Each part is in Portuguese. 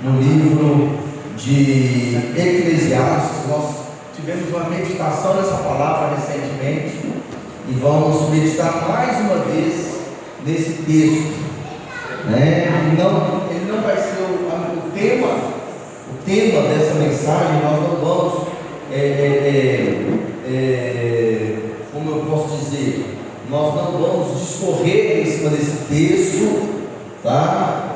no livro de Eclesiastes. Nós tivemos uma meditação nessa palavra recentemente e vamos meditar mais uma vez nesse texto, né? Ele não vai ser o tema dessa mensagem. Nós não vamos, como eu posso dizer, nós não vamos discorrer em cima desse texto, tá?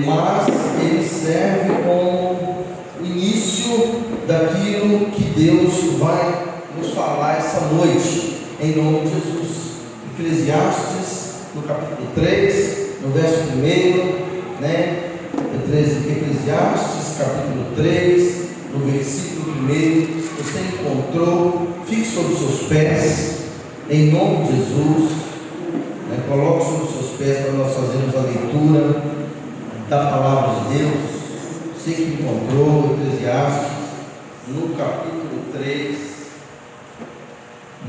Mas ele serve como o início daquilo que Deus vai nos falar essa noite, em nome de Jesus. Eclesiastes, no capítulo 3, no verso 1, né? Eclesiastes, capítulo 3, no versículo 1, você encontrou, fique sobre os seus pés, em nome de Jesus, né? Coloque sobre os seus pés para nós fazermos a leitura da palavra de Deus. Você que encontrou Eclesiastes, no capítulo 3,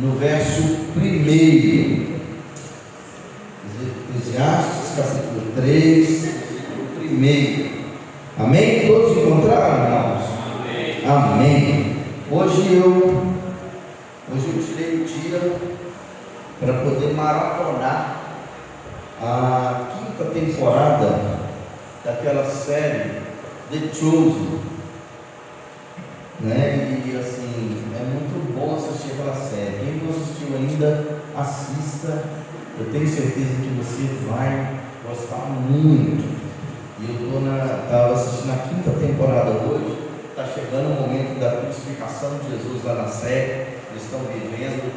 no verso 1. Eclesiastes, capítulo 3, versículo 1. Amém? Todos encontraram, irmãos? Amém. Amém. Hoje eu tirei o dia para poder maratonar a 5ª temporada daquela série The Chosen, né? E assim, é muito bom assistir aquela série. Quem não assistiu ainda, assista. Eu tenho certeza que você vai gostar muito. E eu estava assistindo a 5ª temporada hoje. Está chegando o momento da crucificação de Jesus lá na série. Eles estão vivendo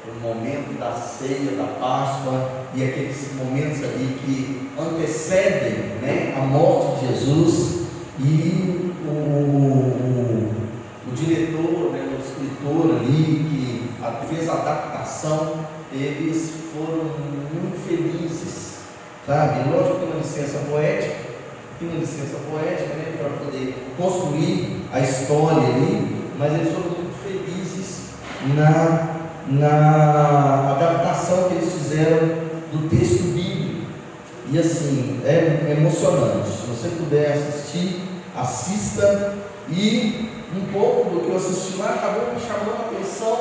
o momento da ceia, da Páscoa, e aqueles momentos ali que antecedem, né, a morte de Jesus. E o diretor, né, o escritor ali que fez a adaptação, eles foram muito felizes, sabe? Lógico que tem uma licença poética, né, para poder construir a história ali, mas eles foram muito felizes na adaptação que eles fizeram do texto bíblico. E assim, é emocionante. Se você puder assistir, assista. E um pouco do que eu assisti lá acabou me chamando a atenção,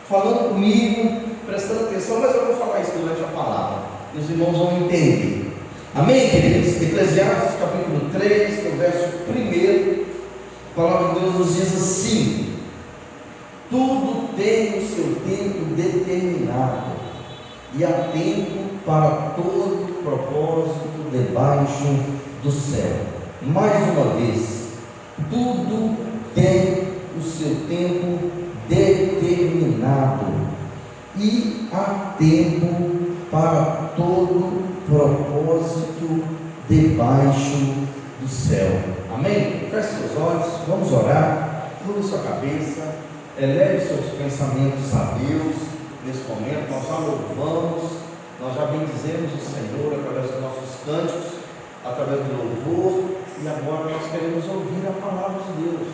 falando comigo, prestando atenção, mas eu vou falar isso durante a palavra e os irmãos vão entender. Amém, queridos? Eclesiastes capítulo 3, no verso 1, a palavra de Deus nos diz assim: tudo tem o seu tempo determinado, e há tempo para todo propósito debaixo do céu. Mais uma vez, tudo tem o seu tempo determinado, e há tempo para todo propósito debaixo do céu. Amém? Feche seus olhos, vamos orar. Curva sua cabeça, eleve seus pensamentos a Deus. Nesse momento nós já louvamos, nós já bendizemos o Senhor através dos nossos cânticos, através do louvor, e agora nós queremos ouvir a palavra de Deus.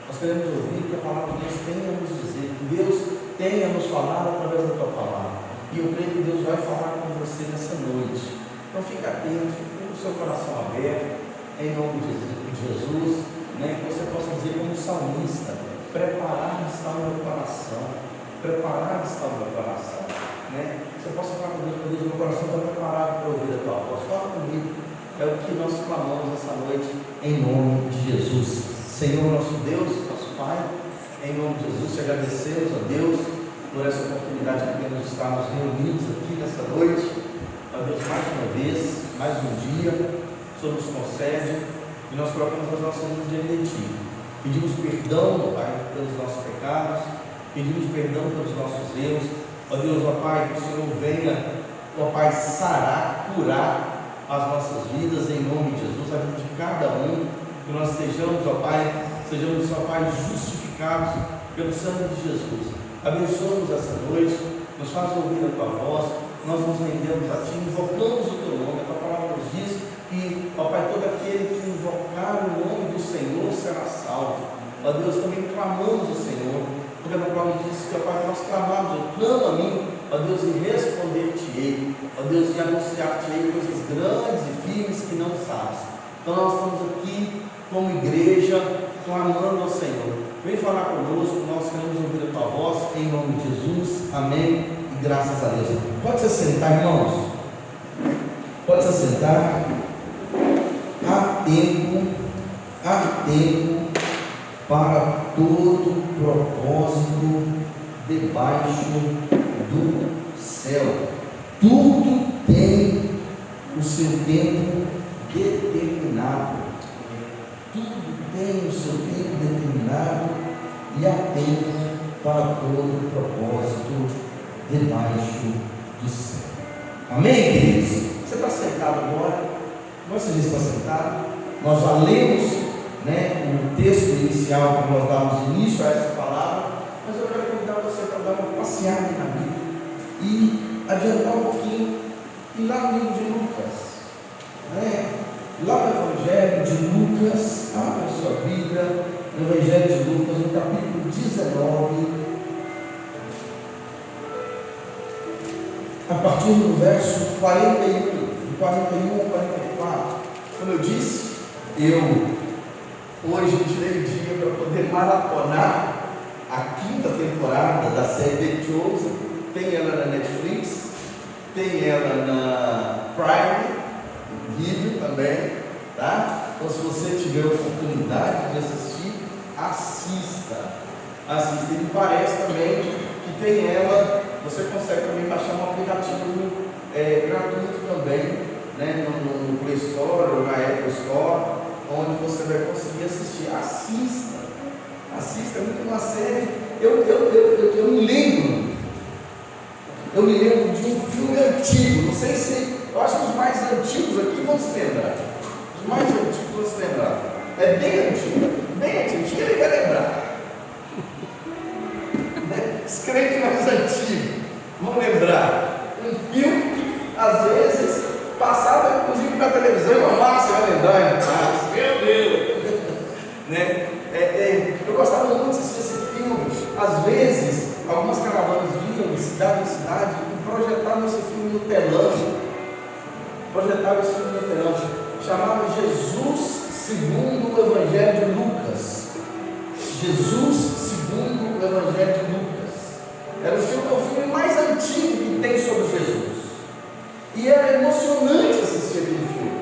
Nós queremos ouvir o que a palavra de Deus tem a nos dizer, que Deus tem a nos falar através da tua palavra. E eu creio que Deus vai falar com você nessa noite. Então fique atento, fique com o seu coração aberto, em nome de Jesus, né? Que você possa dizer como salmista: preparado está o meu coração, preparado está o meu coração, né? Você possa falar com Deus: meu coração está preparado para ouvir a tua voz. Fala comigo. É o que nós clamamos essa noite, em nome de Jesus. Senhor, nosso Deus, nosso Pai, em nome de Jesus, te agradecemos, a Deus, por essa oportunidade que temos de estarmos reunidos aqui nessa noite. Ó Deus, mais uma vez, mais um dia, o Senhor nos concede, e nós colocamos as nossas mãos diante de Ti. Pedimos perdão, Pai, pelos nossos pecados, pedimos perdão pelos nossos erros. Ó Deus, ó Pai, que o Senhor venha, ó Pai, sarar, curar as nossas vidas, em nome de Jesus, a vida de cada um, que nós sejamos, ó Pai, justificados pelo sangue de Jesus. Abençoa-nos essa noite, nos faz ouvir a tua voz, nós nos rendemos a Ti, invocamos o Teu nome. A Tua palavra nos diz que, ó Pai, todo aquele que invocar o nome do Senhor será salvo. Ó Deus, também clamamos o Senhor, porque a Tua palavra diz que, ó Pai, nós clamamos: eu clamo a mim, ó Deus, e responder-te-ei, ó Deus, e anunciar-te-ei coisas grandes e firmes que não sabes. Então nós estamos aqui como igreja, clamando ao Senhor. Vem falar conosco, nós queremos ouvir a tua voz, em nome de Jesus, amém, e graças a Deus. Pode se assentar, irmãos, pode se assentar. Há tempo para todo propósito debaixo do céu. Tudo tem o seu tempo determinado. Tudo tem o seu tempo determinado e há tempo para todo propósito debaixo do céu. Amém, queridos? Você está sentado agora? Você já está sentado? Nós já lemos, o texto inicial para nós darmos início a essa palavra, mas eu quero convidar você para dar uma passeada na Bíblia e adiantar um pouquinho e lá no livro de Lucas, lá no Evangelho de Lucas, abra a sua Bíblia, no Evangelho de Lucas, no capítulo 19, a partir do verso 41 a 44. Como eu disse, eu hoje tirei o dia para poder maratonar a 5ª temporada da série The Chosen. Tem ela na Netflix, tem ela na Prime Video também, tá? Então, se você tiver a oportunidade de assistir, assista. E me parece também que tem ela, você consegue também baixar um aplicativo gratuito também, no Play Store ou na Apple Store, onde você vai conseguir assistir. Assista, é muito uma série. Eu me lembro de um filme antigo, não sei se, eu acho que os mais antigos aqui vão se lembrar. Os mais antigos vão se lembrar. É bem antigo, ele vai lembrar. Os crentes mais antigos vão lembrar. Um filme que às vezes passava inclusive na televisão, e o Márcio vai lembrar, meu Deus! Eu gostava muito de assistir esse filme. Às vezes, algumas caravanas vinham de cidade em cidade e projetavam esse filme no telão. Chamava Jesus segundo o Evangelho de Lucas. Jesus segundo o Evangelho de Lucas. Era o filme mais antigo que tem sobre Jesus. E era emocionante assistir aquele filme.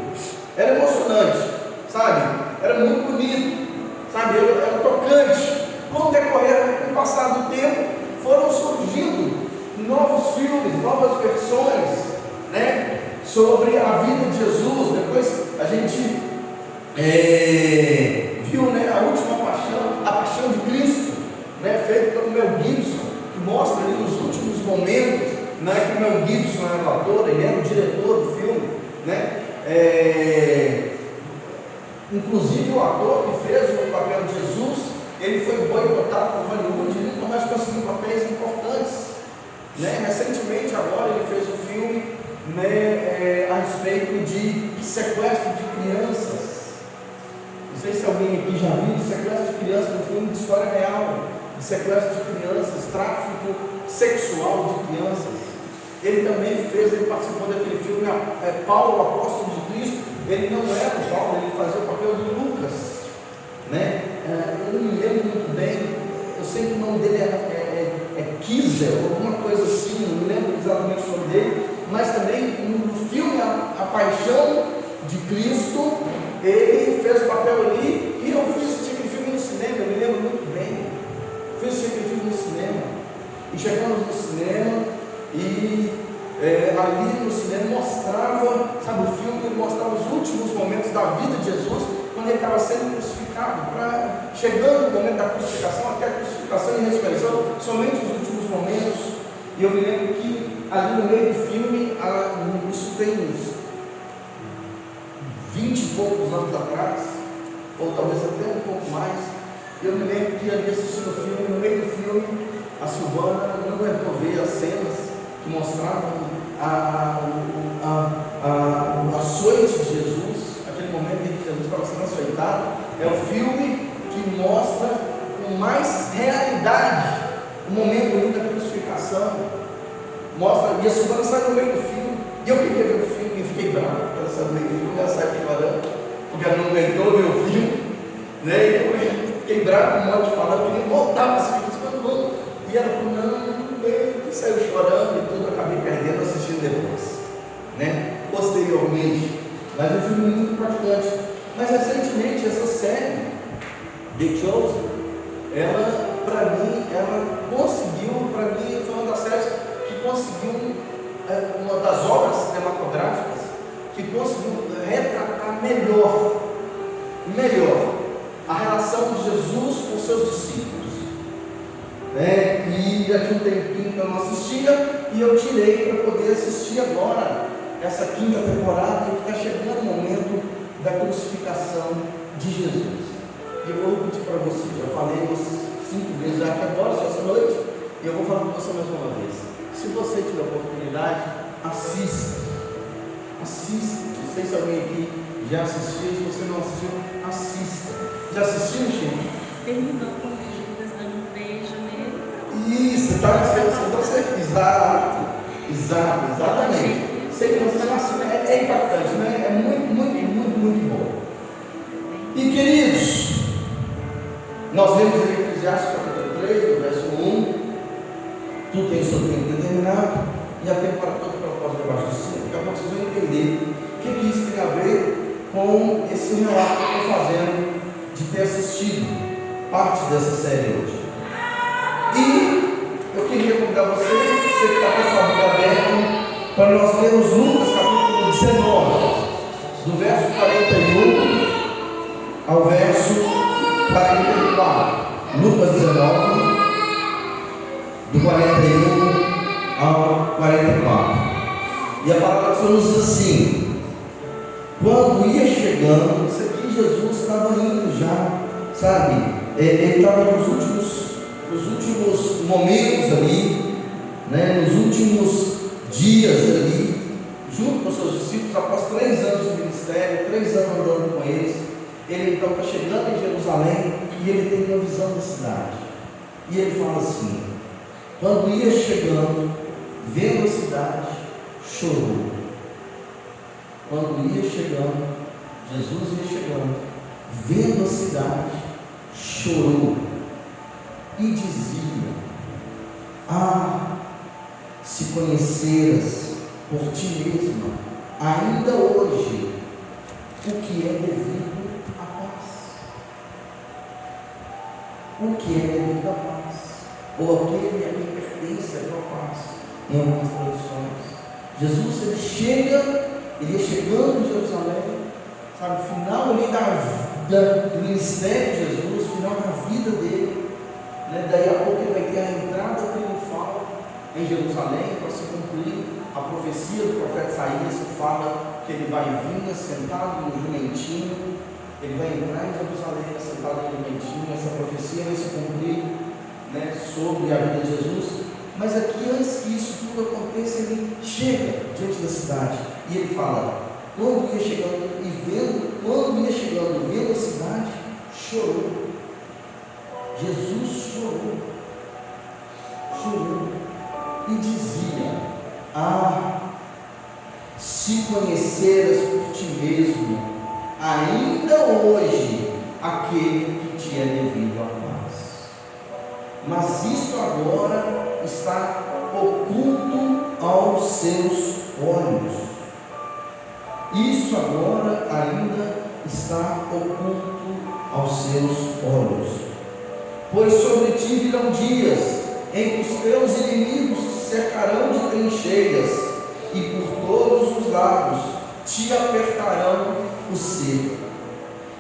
Era emocionante, sabe? Era muito bonito, sabe? Era tocante. Com o decorrer, com o passar do tempo, foram surgindo novos filmes, novas versões, sobre a vida de Jesus. Depois a gente viu, a última paixão, a paixão de Cristo, feito pelo Mel Gibson, que mostra ali os últimos momentos, que o Mel Gibson era o ator, ele era o diretor do filme, inclusive o ator que fez o papel de Jesus, ele foi boicotado por Hollywood e nunca mais conseguiu papéis importantes. Recentemente agora ele fez um filme a respeito de sequestro de crianças. Não sei se alguém aqui já viu sequestro de crianças, um filme de história real, de sequestro de crianças, tráfico sexual de crianças. Ele também ele participou daquele filme, Paulo, o apóstolo de Cristo. Ele não era o Paulo, ele fazia o papel de Lucas, eu não me lembro muito bem, eu sei que o nome dele é Kiesel, alguma coisa assim, não me lembro exatamente o nome dele, mas também no filme A Paixão de Cristo, ele fez o papel ali, e eu fiz esse tipo de filme no cinema, eu me lembro muito bem, fiz esse tipo de filme no cinema, e chegamos no cinema, e ali no cinema mostrava, sabe, o filme ele mostrava os últimos momentos da vida de Jesus, quando ele estava sendo crucificado, chegando no momento da crucificação, até a crucificação e ressurreição, somente os últimos momentos. E eu me lembro que ali no meio do filme, isso tem uns 20 e poucos anos atrás, ou talvez até um pouco mais, eu me lembro que ali assistindo o filme, no meio do filme, a Silvana não aguentou ver as cenas que mostravam o açoite de Jesus, aquele momento em que Jesus estava sendo açoitado. É o filme que mostra com mais realidade o momento ali da crucificação. Mostra, e a Silvana sai no meio do filme, e eu queria ver o filme e fiquei bravo, ela sai no meio do filme, ela sai chorando, porque ela aguentou ver o filme, né? E eu fiquei bravo com um monte de falar, eu queria voltar para esse filme, e ela falou, não veio, e saiu chorando e tudo, acabei perdendo, assistindo depois, né? Posteriormente, mas é um filme muito impactante. Mas recentemente essa série, The Chosen, ela, para mim, ela conseguiu, para mim, foi uma das séries que conseguiu, uma das obras cinematográficas que conseguiu retratar melhor a relação de Jesus com seus discípulos, né? E já tinha um tempinho que eu não assistia, e eu tirei para poder assistir agora essa quinta temporada, e está chegando o momento da crucificação de Jesus. E eu vou repetir para você, já falei 5 vezes aqui agora, só essa noite, e eu vou falar com você mais uma vez. Se você tiver oportunidade, assista. Não sei se alguém aqui já assistiu, se você não assistiu, assista. Já assistiu, Chico? Terminou com Judas dando um beijo nele. Isso, exatamente. Sei que você não assistiu, é impactante, né? É muito bom. E queridos, nós lemos em Eclesiastes capítulo 3, do verso 1, tudo tem seu tempo determinado, e há tempo para todo propósito debaixo do céu. Daqui a pouco vocês vão entender o que isso tem a ver com esse relato que eu estou fazendo de ter assistido parte dessa série hoje. E eu queria convidar você que está com a sua Bíblia aberta, para nós lermos Lucas capítulo 19, do verso 41 ao verso 44. Lucas 19, do 41 ao 44. E a palavra do Senhor nos diz assim: quando ia chegando, isso aqui Jesus estava indo já, sabe? Ele estava nos últimos momentos ali, né? Nos últimos dias ali, junto com seus discípulos, após 3 anos de ministério, 3 anos andando com eles. Ele então está chegando em Jerusalém e ele tem uma visão da cidade. E ele fala assim: quando ia chegando, vendo a cidade, chorou. Quando ia chegando, Jesus ia chegando, vendo a cidade, chorou e dizia: ah, se conheceras por ti mesma, ainda hoje, o que é devido à paz. O que é devido à paz, ou aquele a quem pertence a tua paz, em algumas traduções. Jesus, ele ia chegando em Jerusalém, sabe, final ali do ministério de Jesus, final da vida dele, né? Daí a pouco ele vai ter a entrada triunfal em Jerusalém, para se cumprir a profecia do profeta Isaías, que fala que ele vai vir sentado no jumentinho, ele vai entrar em Jerusalém sentado no jumentinho. Essa profecia vai se cumprir, né, sobre a vida de Jesus. Mas aqui, antes que isso tudo aconteça, ele chega diante da cidade e ele fala: quando ia chegando vendo a cidade, chorou. Jesus chorou e dizia: ah, se conheceras por ti mesmo, ainda hoje, aquele que te é devido à paz. Mas isto agora está oculto aos seus olhos. Isso agora ainda está oculto aos seus olhos. Pois sobre ti virão dias em que os teus inimigos te cercarão de trincheiras, e por todos os lados te apertarão o cerco,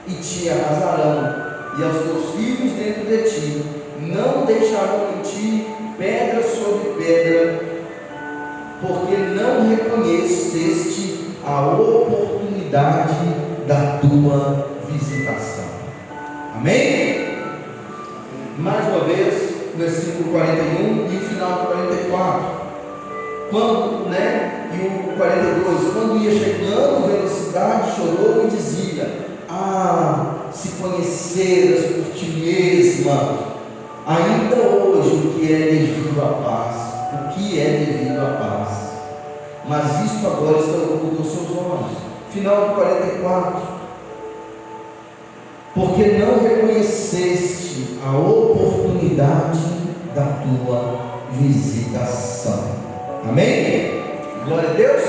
e te arrasarão, e aos teus filhos dentro de ti não deixarão em ti pedra sobre pedra, porque não reconheceste a oportunidade da tua visitação. Amém? Mais uma vez, o versículo 41 e o final do 44. Quando, né? E o 42, quando ia chegando, vendo a cidade, chorou e dizia: ah, se conheceras por ti mesma, ainda hoje, o que é devido à paz, o que é devido à paz. Mas isto agora está oculto aos seus olhos. Final do 44. porque não reconheceste a oportunidade da tua visitação. Amém? Glória a Deus.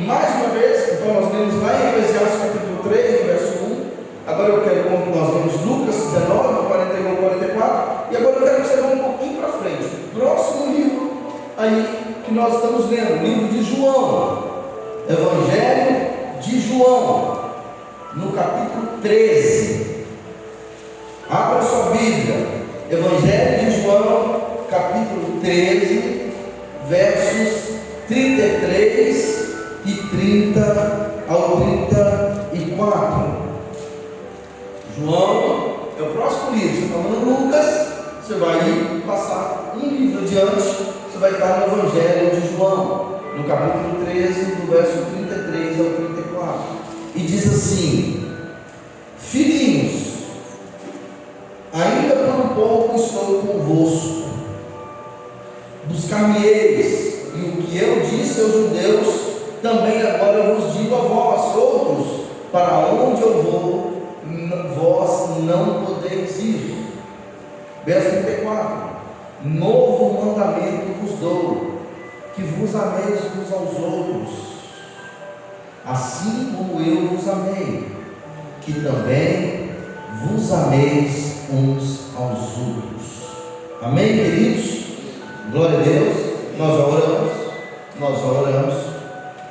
Mais uma vez, então nós lemos lá em Eclesiastes capítulo 3, verso 1. Agora eu quero que nós lemos Lucas 19, 41 e 44. E agora eu quero que você vá um pouquinho para frente. Próximo livro aí que nós estamos lendo, o livro de João. Evangelho de João, no capítulo 13. Abra sua Bíblia. Evangelho de João, capítulo 13, versos 33 e 30 ao 34. João é o próximo livro. Você está falando Lucas, você vai passar um livro adiante, você vai estar no Evangelho de João, no capítulo 13, do verso 33 ao 34. E diz assim: filhinhos, ainda por um pouco estou convosco, buscar-me-eis, e o que eu disse aos judeus, também agora eu vos digo a vós outros: para onde eu vou, vós não podeis ir. Verso 34: novo mandamento vos dou, que vos ameis uns aos outros, assim como eu vos amei, que também vos ameis uns aos outros. Amém, queridos? Glória a Deus.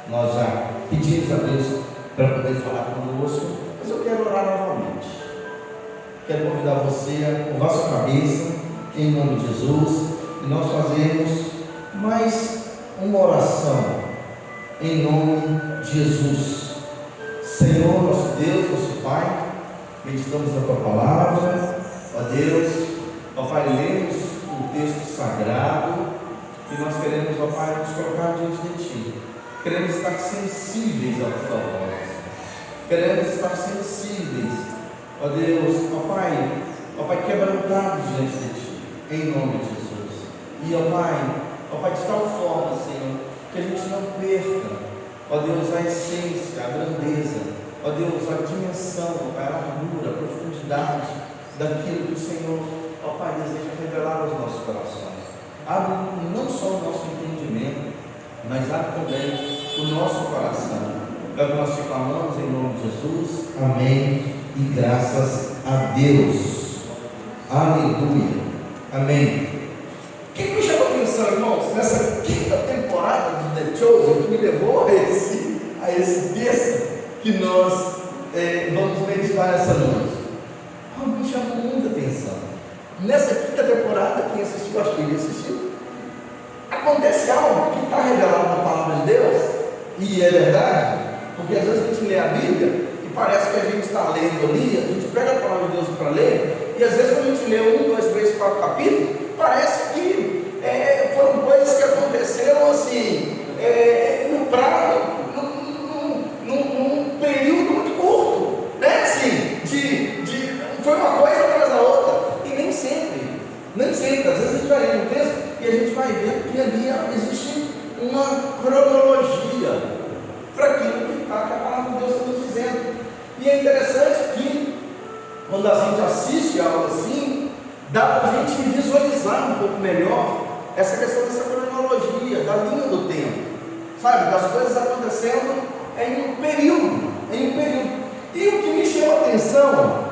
Nós já pedimos a Deus para poder falar conosco, mas eu quero orar novamente. Quero convidar você a curvar sua cabeça, em nome de Jesus, e nós fazemos mais uma oração, em nome de Jesus. Senhor, nosso Deus, nosso Pai, meditamos na Tua Palavra, ó Deus, ó Pai, lemos o texto sagrado, e nós queremos, ó Pai, nos colocar diante de Ti. Queremos estar sensíveis à Tua voz. Queremos estar sensíveis, ó Deus, ó Pai, quebrantados diante de Ti, em nome de Jesus. E ó Pai, de tal forma, Senhor, que a gente não perca, ó Deus, a essência, a grandeza, ó Deus, a dimensão, a largura, a profundidade daquilo que o Senhor, ó Pai, deseja revelar aos nossos corações. Abre não só o nosso entendimento, mas abre também o nosso coração. É o que nós te clamamos em nome de Jesus. Amém. E graças a Deus. Aleluia. Amém. O que me chamou a atenção, irmãos, nessa quinta temporada de The Chosen, que me levou a esse texto que nós vamos meditar essa noite? Me chamou muita atenção. Nessa quinta temporada, quem assistiu, acho que ele assistiu, acontece algo que está revelado na palavra de Deus, e é verdade, porque às vezes a gente lê a Bíblia e parece que a gente está lendo ali, a gente pega a palavra de Deus para ler, e às vezes quando a gente lê 1, 2, 3, 4 capítulos, parece que foram coisas que aconteceram assim, no prazo, num período muito curto, né? Assim, foi uma coisa atrás da outra. Nem sempre, às vezes a gente vai ler no texto e a gente vai ver que ali existe uma cronologia para aquilo que a palavra de Deus está nos dizendo. E é interessante que, quando a gente assiste algo assim, dá para a gente visualizar um pouco melhor essa questão dessa cronologia, da linha do tempo, sabe, das coisas acontecendo em um período. E o que me chama a atenção,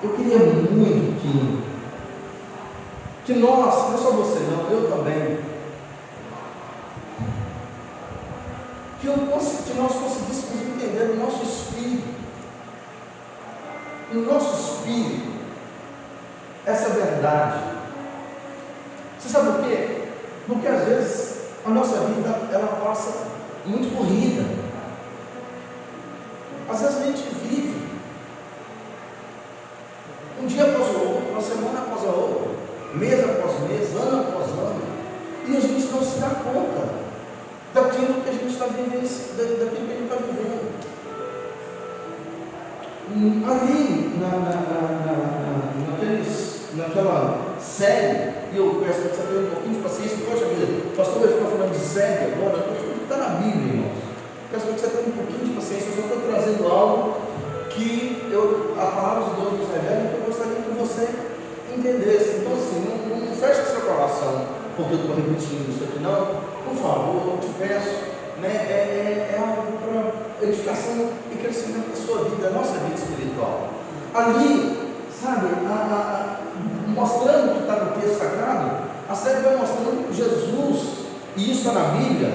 eu queria muito que nós, não é só você não, eu também, que nós conseguíssemos entender o nosso espírito, essa verdade. Você sabe por quê? Porque às vezes a nossa vida, ela passa muito corrida. Às vezes a gente vive um dia após o outro, uma semana após a outra, mês após mês, ano após ano, e a gente não se dá conta daquilo que a gente está vivendo, daquilo que a gente está vivendo. Ali, naquela série, e eu peço que você tenha um pouquinho de paciência, poxa vida, o pastor vai ficar falando de série agora, está na Bíblia, irmãos. Peço que você tenha um pouquinho de paciência, eu só estou trazendo algo que a palavra de Deus nos revela que eu gostaria que você entendesse. Então, assim, não feche seu coração porque eu estou repetindo isso aqui, não. Por favor, eu te peço, né? É algo para edificação e crescimento da sua vida, da nossa vida espiritual. Ali, sabe, mostrando o que está no texto sagrado, a série vai mostrando que Jesus, e isso está na Bíblia,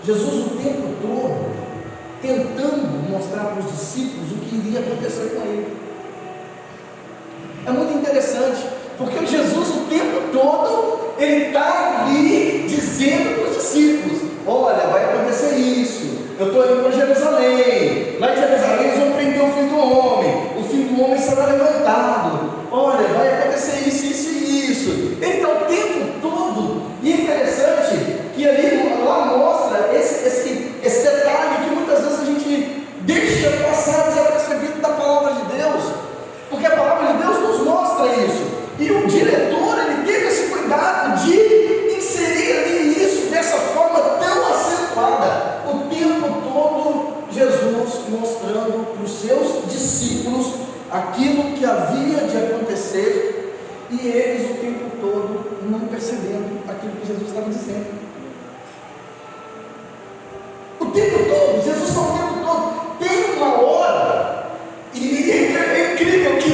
Jesus o tempo todo tentando mostrar para os discípulos o que iria acontecer com ele. É muito interessante, porque Jesus o tempo todo, ele está ali dizendo para os discípulos: olha, vai acontecer isso, eu estou indo para Jerusalém, lá em Jerusalém eles vão prender o Filho do Homem será levantado, olha, vai acontecer isso, isso e isso. Ele está o tempo todo, e é interessante que ali lá mostra esse detalhe que muitas vezes a gente deixa passar desapercebido da palavra de Deus, porque a palavra de Deus nos mostra isso, e o diretor, ele teve esse cuidado de inserir ali isso dessa forma tão acentuada, o tempo todo Jesus mostrando para os seus discípulos aquilo que havia de acontecer, e eles o tempo todo não percebendo aquilo que Jesus estava dizendo. O tempo todo, Jesus está o tempo todo. Tem uma hora, e é incrível que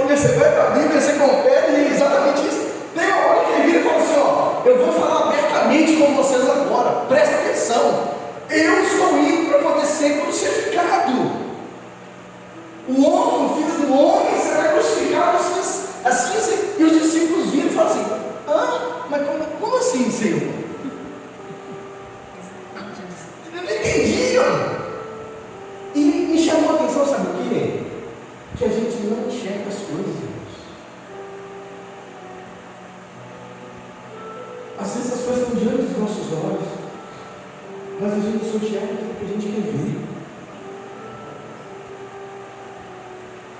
você vai para a Bíblia, você confere, e é exatamente isso. Tem uma hora que ele vira e fala assim: ó, eu vou falar abertamente com vocês agora, presta atenção, eu estou indo para poder ser crucificado. O homem, o Filho do Homem, será crucificado assim, e os discípulos viram e falam assim: mas como assim, Senhor? Eles não entendiam. E me chamou a atenção, sabe o quê? Que a gente não enxerga as coisas, irmãos. Às vezes as coisas estão diante dos nossos olhos, mas a gente só enxerga aquilo que a gente quer ver.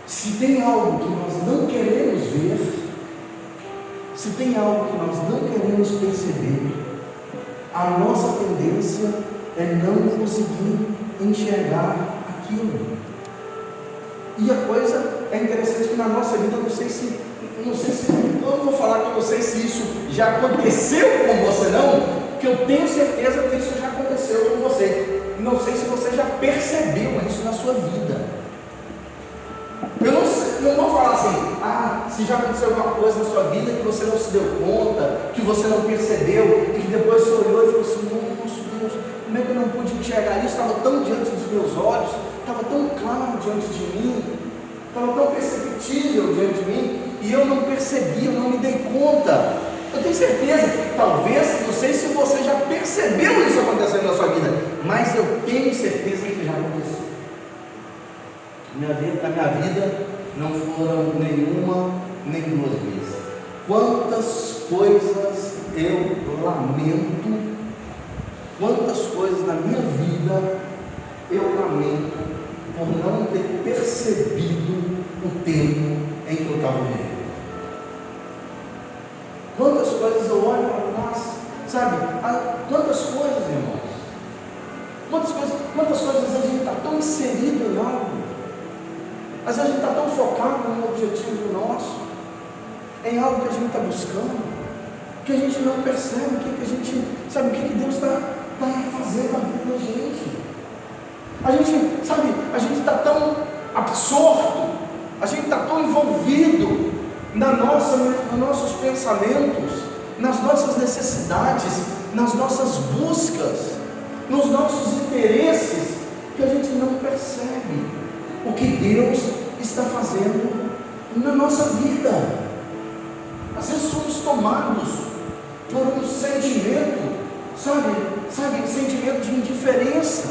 Se tem algo que nós não queremos ver, se tem algo que nós não queremos perceber, a nossa tendência é não conseguir enxergar aquilo. E a coisa é interessante que na nossa vida, eu não vou falar com vocês se isso já aconteceu com você não, que eu tenho certeza que isso já aconteceu com você. Não sei se você já percebeu isso na sua vida. Eu não vou falar assim: se já aconteceu alguma coisa na sua vida que você não se deu conta, que você não percebeu, e que depois você olhou e falou assim: nossa Deus, como é que eu não pude enxergar isso? Estava tão diante dos meus olhos, estava tão claro diante de mim, estava tão perceptível diante de mim, e eu não percebi, eu não me dei conta. Eu tenho certeza, talvez, não sei se você já percebeu isso acontecendo na sua vida, mas eu tenho certeza que já aconteceu. Na minha vida não foram nenhuma, nem duas vezes. Quantas coisas eu lamento, quantas coisas na minha vida eu lamento por não ter percebido o tempo em que eu estava vivendo. Quantas coisas eu olho para trás, sabe? Quantas coisas, irmãos, quantas coisas a gente está tão inserido em algo. Às vezes a gente está tão focado no objetivo nosso, em algo que a gente está buscando, que a gente não percebe o que a gente, sabe, o que Deus está fazendo na vida da gente. A gente está tão absorto, a gente está tão envolvido nos nossos pensamentos, nas nossas necessidades, nas nossas buscas, nos nossos interesses, que a gente não percebe o que Deus está fazendo na nossa vida. Às vezes somos tomados por um sentimento, sabe, sentimento de indiferença.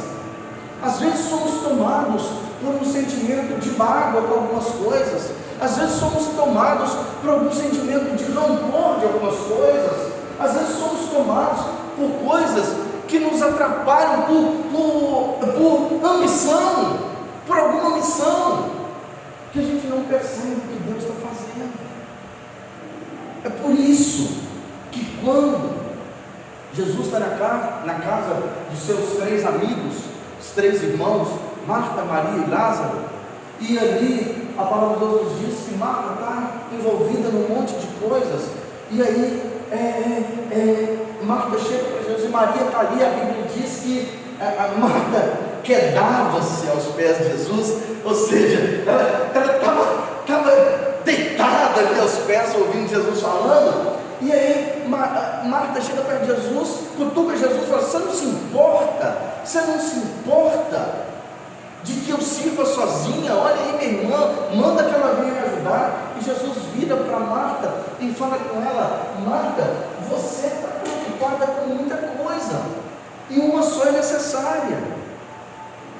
Às vezes somos tomados por um sentimento de mágoa com algumas coisas. Às vezes somos tomados por algum sentimento de rancor de algumas coisas. Às vezes somos tomados por coisas que nos atrapalham por ambição, por alguma missão, que a gente não percebe o que Deus está fazendo. É por isso que quando Jesus está na casa dos seus 3 amigos, os 3 irmãos, Marta, Maria e Lázaro, e ali a palavra de Deus nos diz que Marta está envolvida num monte de coisas, e aí Marta chega para Jesus e Maria está ali. A Bíblia diz que a Marta quedava-se aos pés de Jesus, ou seja, ela estava deitada ali aos pés, ouvindo Jesus falando. E aí Marta chega perto de Jesus, cutuca Jesus e fala: você não se importa de que eu sirva sozinha? Olha aí minha irmã, manda que ela venha me ajudar. E Jesus vira para Marta e fala com ela: Marta, você está preocupada com muita coisa, e uma só é necessária.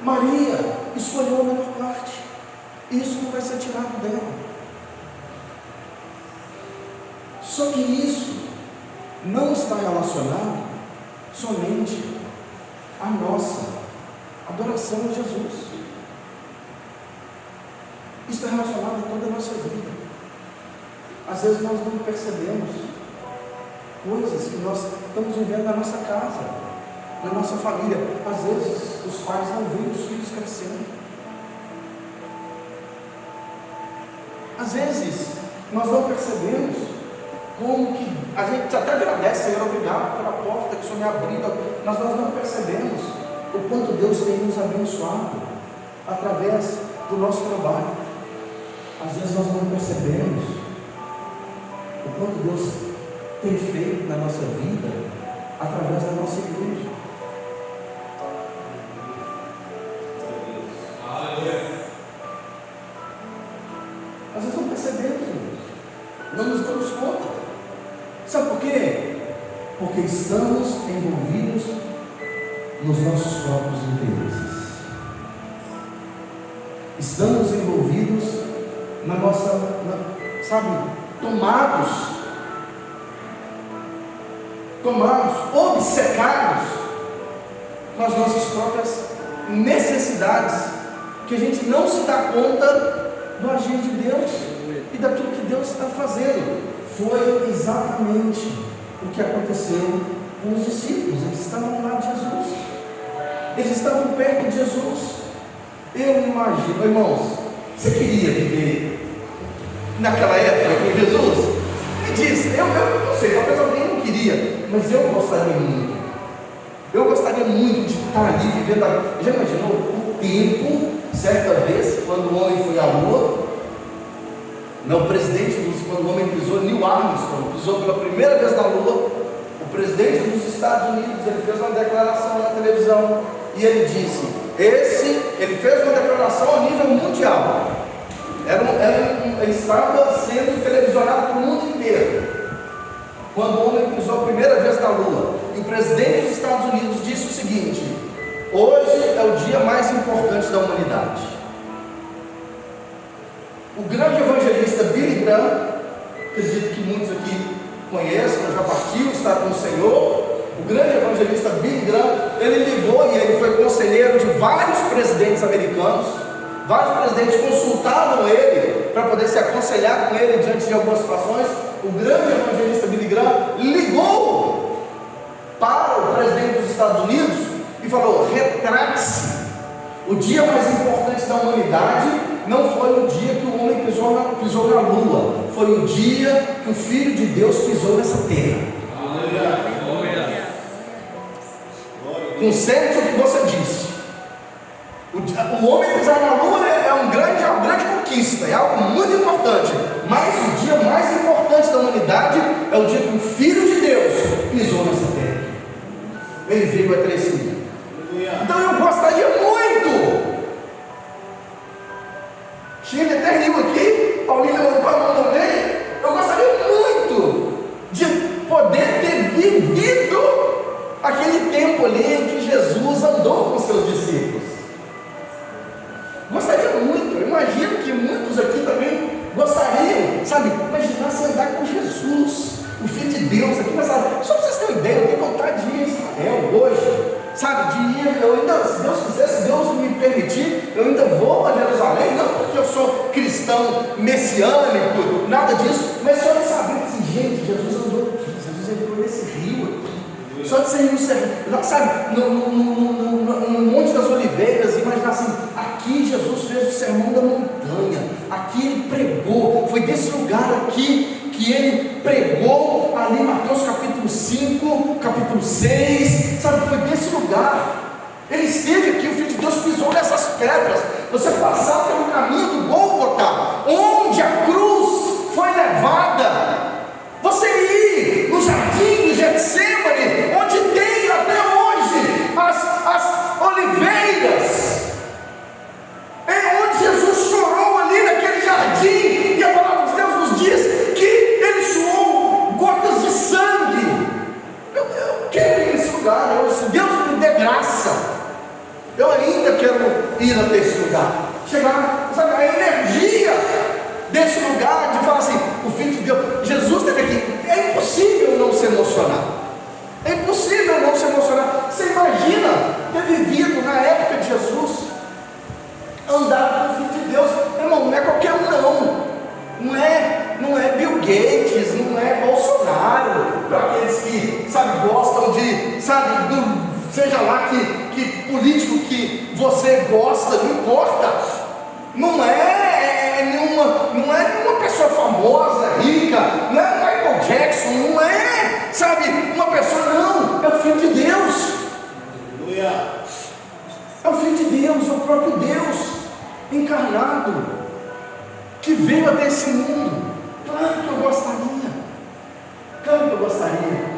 Maria escolheu a melhor parte, e isso não vai ser tirado dela. Só que isso não está relacionado somente à nossa adoração a Jesus. Isso está relacionado a toda a nossa vida. Às vezes nós não percebemos coisas que nós estamos vivendo na nossa casa, na nossa família. Às vezes os pais não veem os filhos crescendo. Às vezes nós não percebemos como que a gente até agradece: Senhor, obrigado pela porta que o Senhor me abriu, mas nós não percebemos o quanto Deus tem nos abençoado através do nosso trabalho. Às vezes nós não percebemos o quanto Deus tem feito na nossa vida através da nossa igreja. Às vezes não percebemos, não nos damos conta. Sabe por quê? Porque estamos envolvidos nos nossos próprios interesses. Estamos envolvidos na nossa, tomados, obcecados com as nossas próprias necessidades, que a gente não se dá conta do agir de Deus e daquilo que Deus está fazendo. Foi exatamente o que aconteceu com os discípulos. Eles estavam lá de Jesus, eles estavam perto de Jesus. Eu imagino, irmãos, você queria viver naquela época com Jesus? Me diz. Eu não sei, talvez alguém não queria, mas eu gostaria muito. Eu gostaria muito de estar ali vivendo. Já imaginou o tempo, certa vez, quando o homem foi à Lua? Não, quando o homem pisou, Neil Armstrong pisou pela primeira vez na Lua, o presidente dos Estados Unidos, ele fez uma declaração na televisão, e ele disse, ele fez uma declaração a nível mundial, ele estava sendo televisionado para o mundo inteiro, quando o homem pisou a primeira vez na Lua, e o presidente dos Estados Unidos disse o seguinte: hoje é o dia mais importante da humanidade. O grande evangelista Billy Graham, acredito que muitos aqui conheçam, já partiu, está com o Senhor. O grande evangelista Billy Graham, ele ligou e ele foi conselheiro de vários presidentes americanos. Vários presidentes consultavam ele para poder se aconselhar com ele diante de algumas situações. O grande evangelista Billy Graham ligou para o presidente dos Estados Unidos e falou: retrate-se. O dia mais importante da humanidade não foi o dia que o homem pisou na Lua, foi o dia que o Filho de Deus pisou nessa terra. Conserte o que você disse. O homem pisar na Lua é uma grande conquista, é algo muito importante, mas o dia mais importante da humanidade é o dia que o Filho de Deus pisou nessa terra. Ele veio até esse dia. Então eu gostaria muito. Chile até riu aqui, Paulinho levantou a mão também. Eu gostaria muito de poder ter vivido aquele tempo ali em que Jesus andou com seus discípulos. Gostaria muito. Eu imagino que muitos aqui também gostariam, sabe? Imaginar se andar com Jesus, o Filho de Deus aqui nessa. Só para vocês terem ideia, eu tenho vontade de ir a Israel hoje, sabe? De ir, se Deus quiser, se Deus me permitir, eu ainda vou a Jerusalém, não porque eu sou cristão messiânico, nada disso, mas só de saber assim, gente, Jesus andou aqui, Jesus entrou nesse rio aqui, só de ser no, sabe, no Monte das Oliveiras, imaginar assim, aqui Jesus fez o sermão da montanha, aqui ele pregou, foi desse lugar aqui que ele pregou, ali em Mateus capítulo 5, capítulo 6, sabe, foi desse lugar. Ele esteve aqui, o Filho de Deus pisou nessas pedras. Você passar pelo caminho do Gólgota, onde a cruz foi levada, você ir no jardim do Getsemane, onde tem até hoje as oliveiras, é onde Jesus chorou ali naquele jardim, e a palavra de Deus nos diz que ele suou gotas de sangue. Eu quero ir nesse lugar, se Deus me dê graça, eu ainda quero ir até esse lugar, chegar, sabe, a energia desse lugar, de falar assim, o Filho de Deus, Jesus esteve aqui. É impossível não se emocionar, é impossível não se emocionar. Você imagina ter vivido na época de Jesus, andar com o Filho de Deus, irmão, não é qualquer um, não é Bill Gates, não é Bolsonaro, para aqueles que, sabe, gostam de, sabe, seja lá que político que você gosta, não importa, não é nenhuma pessoa famosa, rica, não é Michael Jackson, não é, sabe, uma pessoa, não, é o Filho de Deus, é o Filho de Deus, é o próprio Deus encarnado, que veio até esse mundo. Claro que eu gostaria,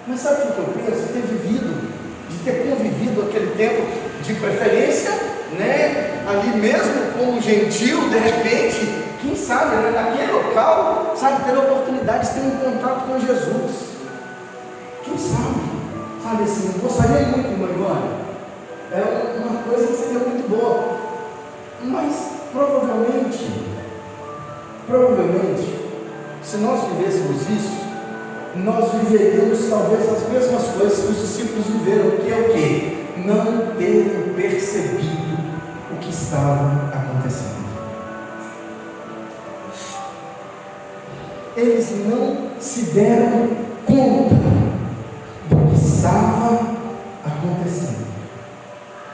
mas sabe o que eu penso? De ter vivido, de ter convivido aquele tempo, de preferência, né, ali mesmo como gentil, de repente, quem sabe, né, naquele local, sabe, ter a oportunidade de ter um contato com Jesus. Quem sabe assim, eu gostaria muito, irmã Ivone, é uma coisa que seria muito boa, mas provavelmente, se nós vivêssemos isso, nós viveríamos talvez as mesmas coisas que os discípulos viveram, que é o quê? Não terem percebido o que estava acontecendo. Eles não se deram conta do que estava acontecendo.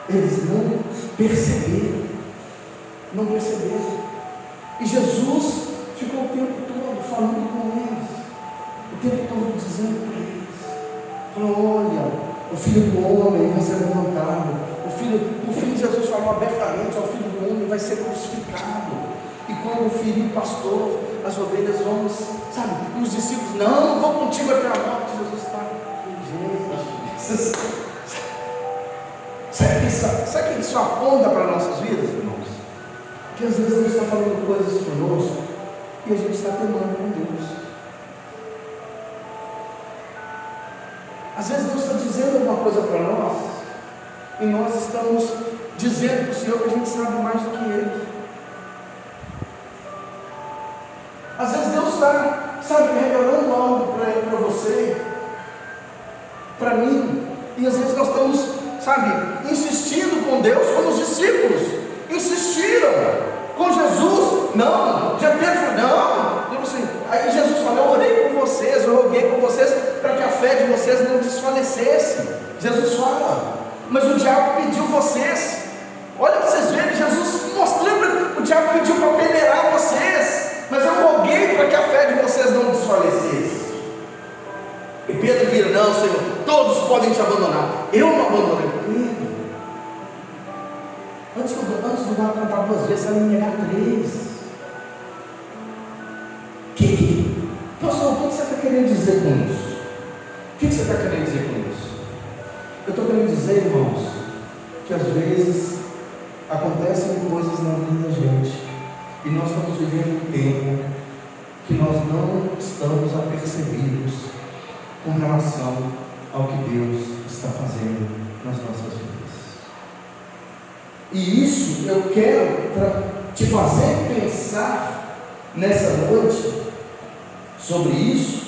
Eles não perceberam. E Jesus ficou o tempo todo falando com eles, o tempo todo dizendo para eles, falou, olha, o Filho do Homem vai ser levantado, o Filho de Jesus falou abertamente, o Filho do Homem vai ser crucificado, e quando ferir o pastor, as ovelhas vão, sabe, e os discípulos, não vou contigo até a morte. Jesus está, sabe que isso aponta para nossas vidas, irmãos? Que às vezes Deus está falando coisas conosco e a gente está temando com Deus. Às vezes Deus está dizendo alguma coisa para nós e nós estamos dizendo para o Senhor que a gente sabe mais do que Ele. Às vezes Deus está, sabe, revelando algo para você, para mim, e às vezes nós estamos, sabe, insistindo com Deus, como os discípulos insistiram com Jesus. Não, já teve, não, assim, aí Jesus falou, eu orei por vocês, eu roguei por vocês para que a fé de vocês não desfalecesse. Jesus fala, mas o diabo pediu vocês, olha para vocês verem, Jesus mostrando, o diabo pediu para peneirar vocês, mas eu roguei para que a fé de vocês não desfalecesse. E Pedro vira, não, Senhor, todos podem te abandonar, eu não abandonei. Pedro, antes do dar cantar 2 vezes, você vai me negar 3. Pastor, o que você está querendo dizer com isso? O que você está querendo dizer com isso? Eu estou querendo dizer, irmãos, que às vezes acontecem coisas na vida da gente e nós estamos vivendo um tempo que nós não estamos apercebidos com relação ao que Deus está fazendo nas nossas vidas. E isso eu quero te fazer pensar nessa noite sobre isso,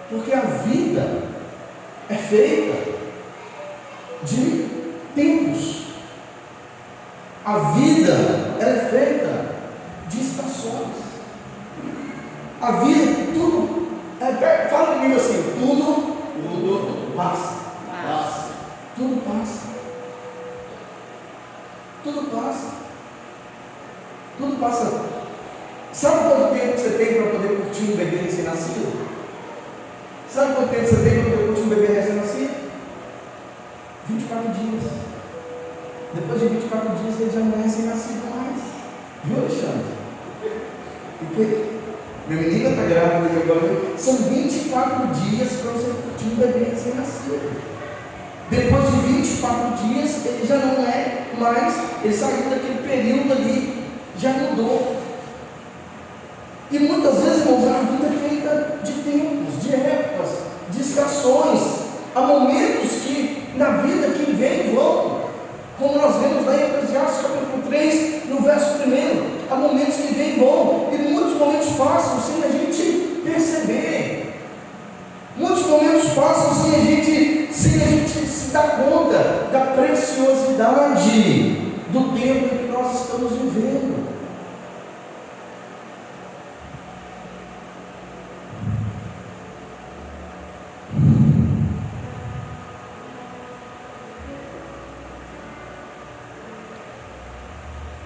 porque a vida é feita de tempos, a vida é feita de estações, a vida, tudo, fala comigo assim, tudo passa, tudo passa. Tudo passa. Sabe quanto tempo você tem para poder curtir um bebê recém-nascido? Sabe quanto tempo você tem para poder curtir um bebê recém-nascido? 24 dias. Depois de 24 dias ele já não é recém-nascido mais. Viu, Alexandre? Porque minha menina está grávida e agora são 24 dias para você curtir um bebê recém-nascido. Depois de 24 dias ele já não é mais, ele saiu daquele período ali, já mudou. E muitas vezes, irmãos, a vida é feita de tempos, de épocas, de estações. Há momentos que na vida que vem e vão, como nós vemos lá em Eclesiastes capítulo 3, no verso 1. Há momentos que vem e vão, e muitos momentos passam sem a gente perceber. Muitos momentos passam sem a gente se dar conta da preciosidade do tempo que nós estamos vivendo.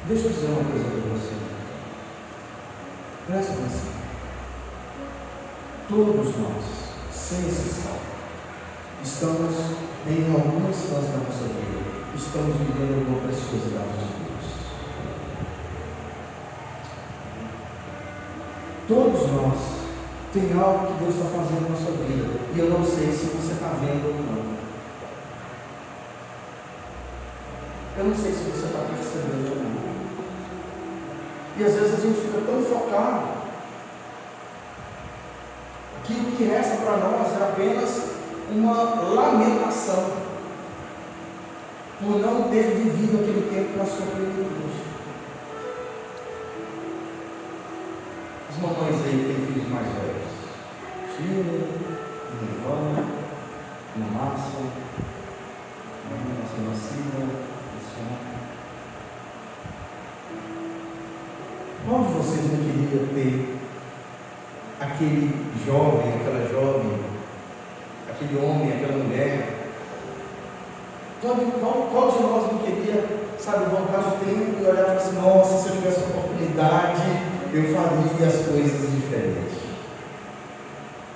Deixa eu dizer uma coisa para você. Presta atenção. Todos nós, sem exceção, estamos em alguma instância da nossa vida, estamos vivendo alguma preciosidade de Deus. Todos nós tem algo que Deus está fazendo na nossa vida, e eu não sei se você está vendo ou não. Eu não sei se você está percebendo ou não. E às vezes a gente fica tão focado que o que resta para nós é apenas uma lamentação por não ter vivido aquele tempo na sua plenitude. As mamães aí têm filhos mais velhos. Tia, Nirvana, Márcia, nossa nascida. Qual de vocês não queria ter aquele jovem, aquela jovem, aquele homem, aquela mulher? Qual de nós não queria, sabe, voltar no tempo e olhar e falar assim, nossa, se eu tivesse a oportunidade, eu faria as coisas diferentes?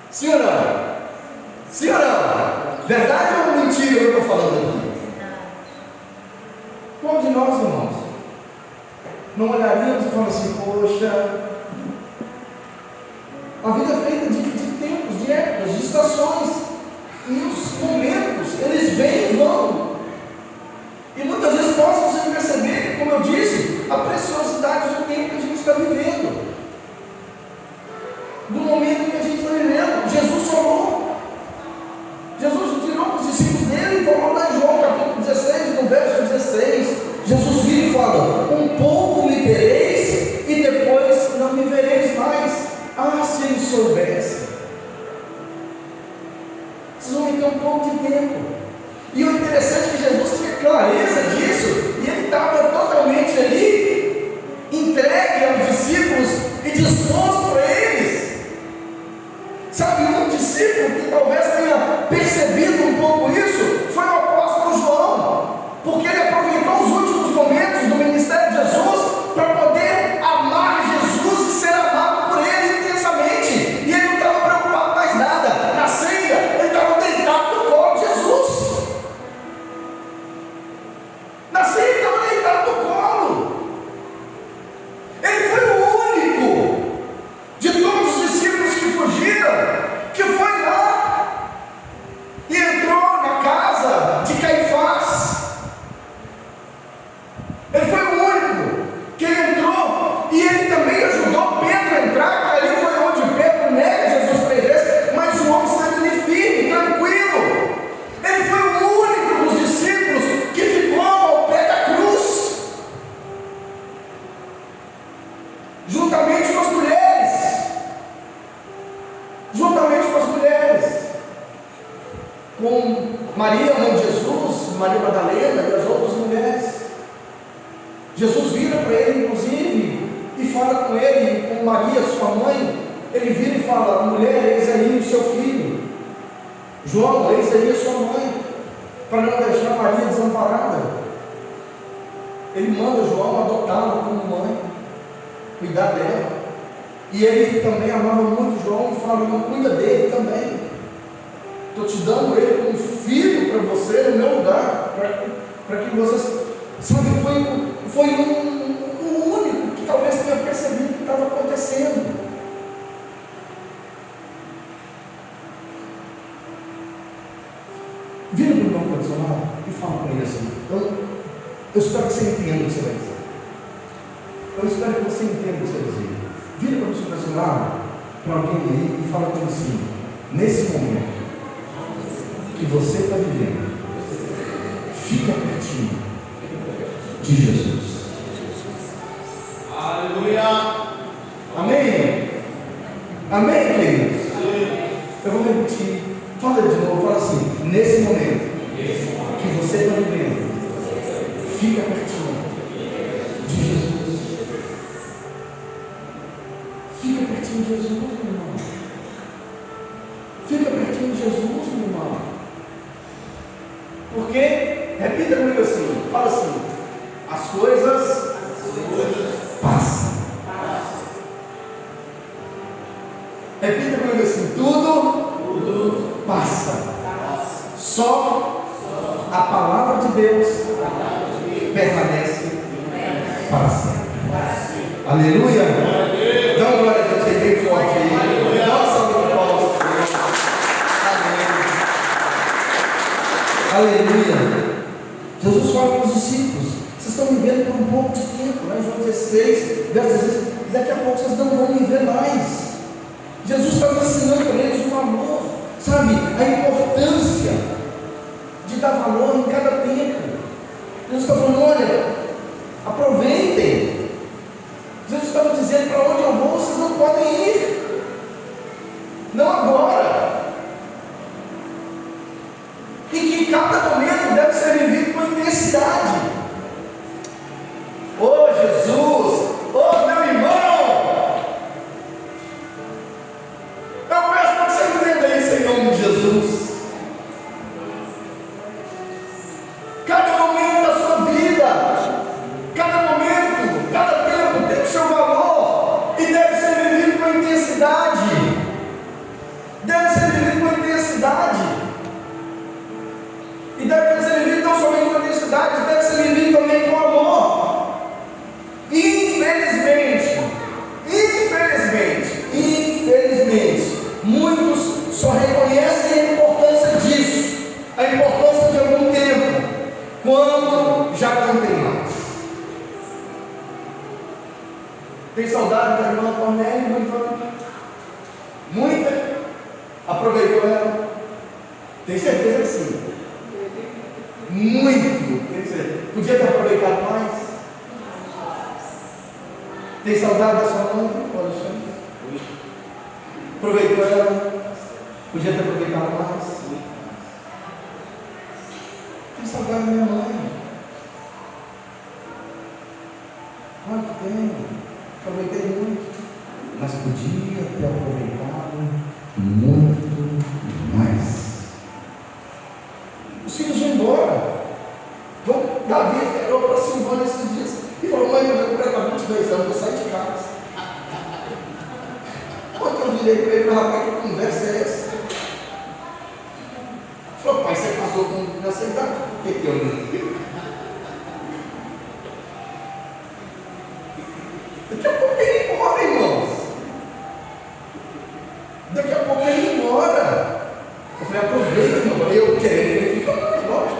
Sim ou não? Sim ou não? Verdade ou mentira eu estou falando aqui? Qual de nós, irmãos, não olharíamos e falamos assim, poxa, a vida é feita de tempos, de épocas, de estações, e os momentos, eles vêm e vão, e muitas vezes possam sem perceber, como eu disse, a preciosidade do tempo que a gente está vivendo, do momento que a gente está vivendo. Jesus falou, Jesus tirou os discípulos dele e falou lá em João capítulo 16, no verso 16, Jesus vira e fala, um pouco me vereis e depois não me vereis mais. Ah, se ele soubesse. Vocês vão ter um pouco de tempo. E o interessante é que Jesus tinha clareza disso, e ele estava totalmente ali, entregue aos discípulos e disposto para eles. Sabe, um discípulo que talvez tenha percebido um pouco isso, foi o apóstolo João, porque ele aproveitou os últimos momentos do ministério de Jesus para poder amar Jesus e ser amado por ele intensamente, e ele não estava preocupado mais nada. Na ceia, ele estava deitado no colo de Jesus. Na ceia, ele estava deitado no colo. Ele foi o único de todos os discípulos que fugiram, que foi lá e entrou na casa de Caifás. Ele foi o único que entrou, e ele também ajudou Pedro a entrar. Ali foi onde Pedro nega Jesus 3 vezes, mas o homem estava ali firme, tranquilo. Ele foi o único dos discípulos que ficou ao pé da cruz, juntamente com as mulheres, com Maria, mãe de Jesus, Maria Madalena e as outras mulheres. Jesus vira para ele, inclusive, e fala com ele, com Maria, sua mãe. Ele vira e fala, mulher, eis aí o seu filho. João, eis aí a sua mãe, para não deixar Maria desamparada. Ele manda João adotá-lo como mãe. cuidar dela. E ele também amava muito João e falava: não, cuida dele também. Estou te dando ele como filho para você no meu lugar, para que você. Sabe, foi um único que talvez tenha percebido o que estava acontecendo. Vira para o meu condicionado e fala para ele assim: eu espero que você entenda o que você vai dizer. Eu espero que você entenda o que você vai dizer. Vira para o seu condicionado, para alguém aí, e fala para ele assim: nesse momento que você está vivendo, fica pertinho de Jesus. Aleluia! Amém? Amém, queridos? Eu vou repetir. Fala de novo, fala assim: nesse momento que você está vivendo, fica pertinho de Jesus. Fica pertinho de Jesus, meu irmão. Fica pertinho de Jesus, meu irmão. Porque, repita comigo assim, fala assim: as coisas passam. Repita comigo assim: tudo passa. Só a palavra de Deus permanece para sempre. Aleluia. Dá uma glória a Deus aí bem forte aí. Dá uma salva de palmas. Aleluia. Jesus fala para os discípulos: vocês estão me vendo por um pouco de tempo, né? João 16, verso 16, daqui a pouco vocês não vão me ver mais. Jesus estava ensinando para eles o valor, sabe, a importância de dar valor em cada tempo. Jesus está falando: olha, aproveitem. Jesus estava dizendo: para onde eu vou, vocês não podem ir, não agora. E que cada momento deve ser vivido com intensidade. Oh Jesus, oh meu irmão, eu peço para que você entenda isso em nome de Jesus. Cada momento da sua vida, cada momento, cada tempo tem o seu valor e deve ser vivido com intensidade. Deve ser vivido com intensidade. E deve ser vivido não somente com intensidade, deve ser vivido também com amor. Infelizmente, muitos só reconhecem a importância disso, a importância de algum tempo, quando já não tem mais. Tem saudade da irmã Cornélia? Muita? Aproveitou ela? Tem certeza que sim. Muito. Quer dizer, podia ter aproveitado mais. Tem saudade da sua mãe? Alexandre? Aproveitou ela? Podia ter aproveitado mais. Tem saudade da minha mãe? Claro que tem. Aproveitei muito. Mas podia ter aproveitado muito mais. Os filhos vão embora. Davi falou para Silvana esses dias e falou: mãe, eu completo 22 anos, eu saio de casa. Quando eu virei para ele: rapaz, que conversa é essa? Ele falou: pai, você casou com nessa idade? Por que eu não? Daqui a pouco ele ia embora, irmãos. Daqui a pouco ele ia embora. Eu falei: aproveita, meu filho. Eu querendo, ele fica embora.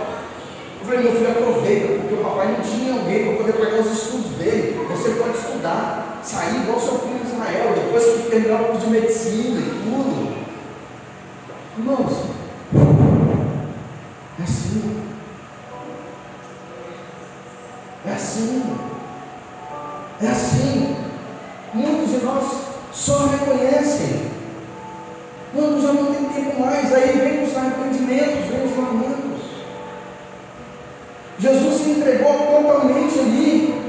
Eu falei: meu filho, aproveita, porque o papai não tinha alguém para poder pegar os estudos dele. Você pode estudar, sair igual seu filho em Israel, depois que terminar o curso de medicina e tudo. Irmãos, é assim. É assim. É assim. Muitos de nós só reconhecem quando já não tem tempo mais. Aí vem os arrependimentos, vem os lamentos. Jesus se entregou totalmente ali.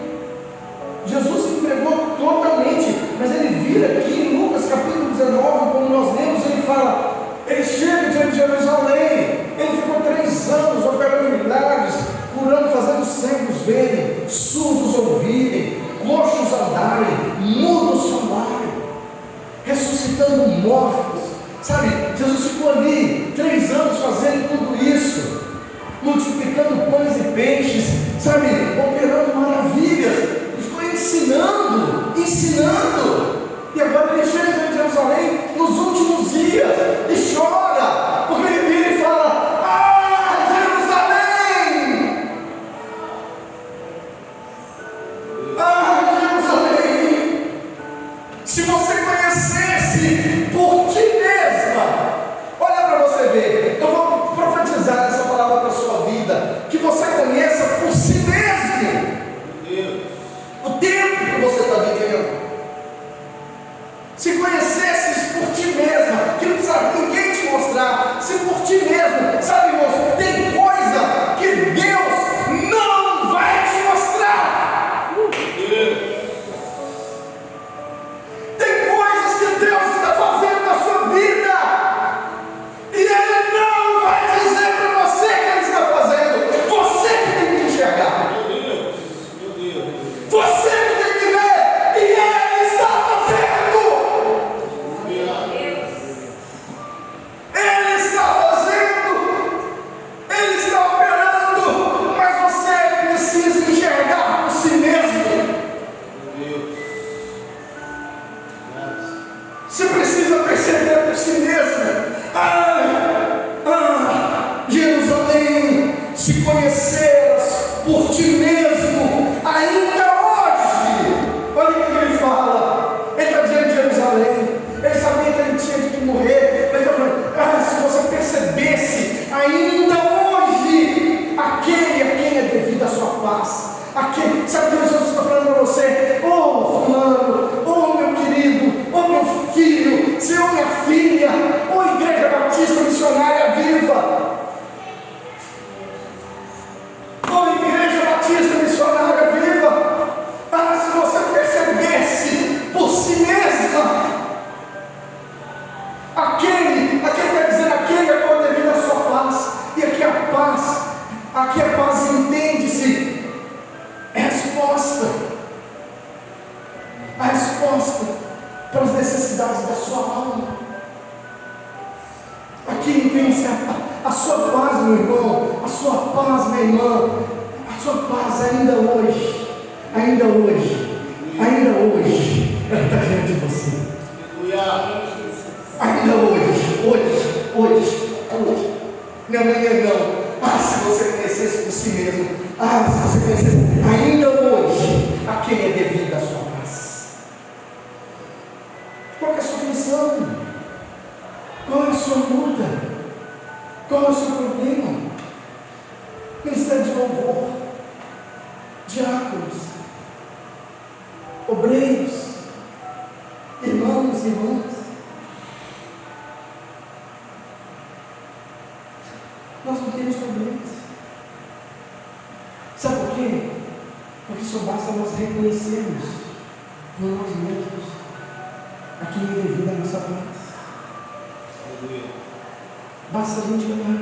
Jesus se entregou totalmente. Mas ele vira aqui em Lucas capítulo 19, como nós lemos, ele fala: ele chega diante de Jerusalém. Ele ficou 3 anos operando milagres, curando, fazendo cegos verem, surdos ouvirem, coxos andarem, muda o salário, ressuscitando mortos, sabe? Jesus ficou ali 3 anos fazendo tudo isso, multiplicando pães e peixes, sabe? Operando maravilhas, e foi ensinando, e agora ele chega em Jerusalém nos últimos dias e chora, porque ele vira e fala: ah, Jerusalém! Ah, Jerusalém! Se você conhecesse por ti mesma, olha para você ver, eu vou profetizar essa palavra para a sua vida, que você conheça por si mesmo o tempo que você está vivendo. Se conhecesses por ti mesma, que não precisa ninguém te mostrar, se por ti mesmo, sabe, irmãos, tem coisa que Deus não vai te mostrar. Tem coisas que Deus está fazendo na sua vida e Ele não vai dizer para você que Ele está fazendo. Você que tem que enxergar. Você que tem que ver, e Ele está fazendo. Ele está fazendo, Ele está operando, mas você precisa enxergar por si mesmo. Você precisa perceber por si mesmo. Jerusalém, se conheceras por ti mesmo, ainda hoje. Olha o que ele fala. Ele está dizendo de Jerusalém. Ele sabia que ele tinha que morrer. Ele está falando: se você percebesse, ainda hoje, aquele a quem é devida a sua paz. Aquele, sabe o que Jesus está falando para você? Oh, fulano, oh, meu querido, oh, meu filho, seu, minha filha, oh, Igreja Batista Missionária Viva. Oh, Igreja Batista Missionária Viva. Se você percebesse por si mesma, aquele quer dizer aquele a qual é devida a sua paz. E aqui a paz entende-se, a resposta para as necessidades da sua alma. Aqui entende-se a sua paz, meu irmão, a sua paz, minha irmã, a sua paz ainda hoje, ela está diante de você. Ainda hoje, não amanhã não. Se você conhecesse por si mesmo, se você conhecesse ainda hoje a quem é devida a sua paz. Qual é a sua missão? Qual é a sua luta? Qual é o seu problema? Ministério de louvor, diáconos, obreiros, irmãos e irmãs. Nós não temos problemas. Sabe por quê? Porque só basta nós reconhecermos por nós mesmos a quem é devido a nossa paz. Basta a gente olhar.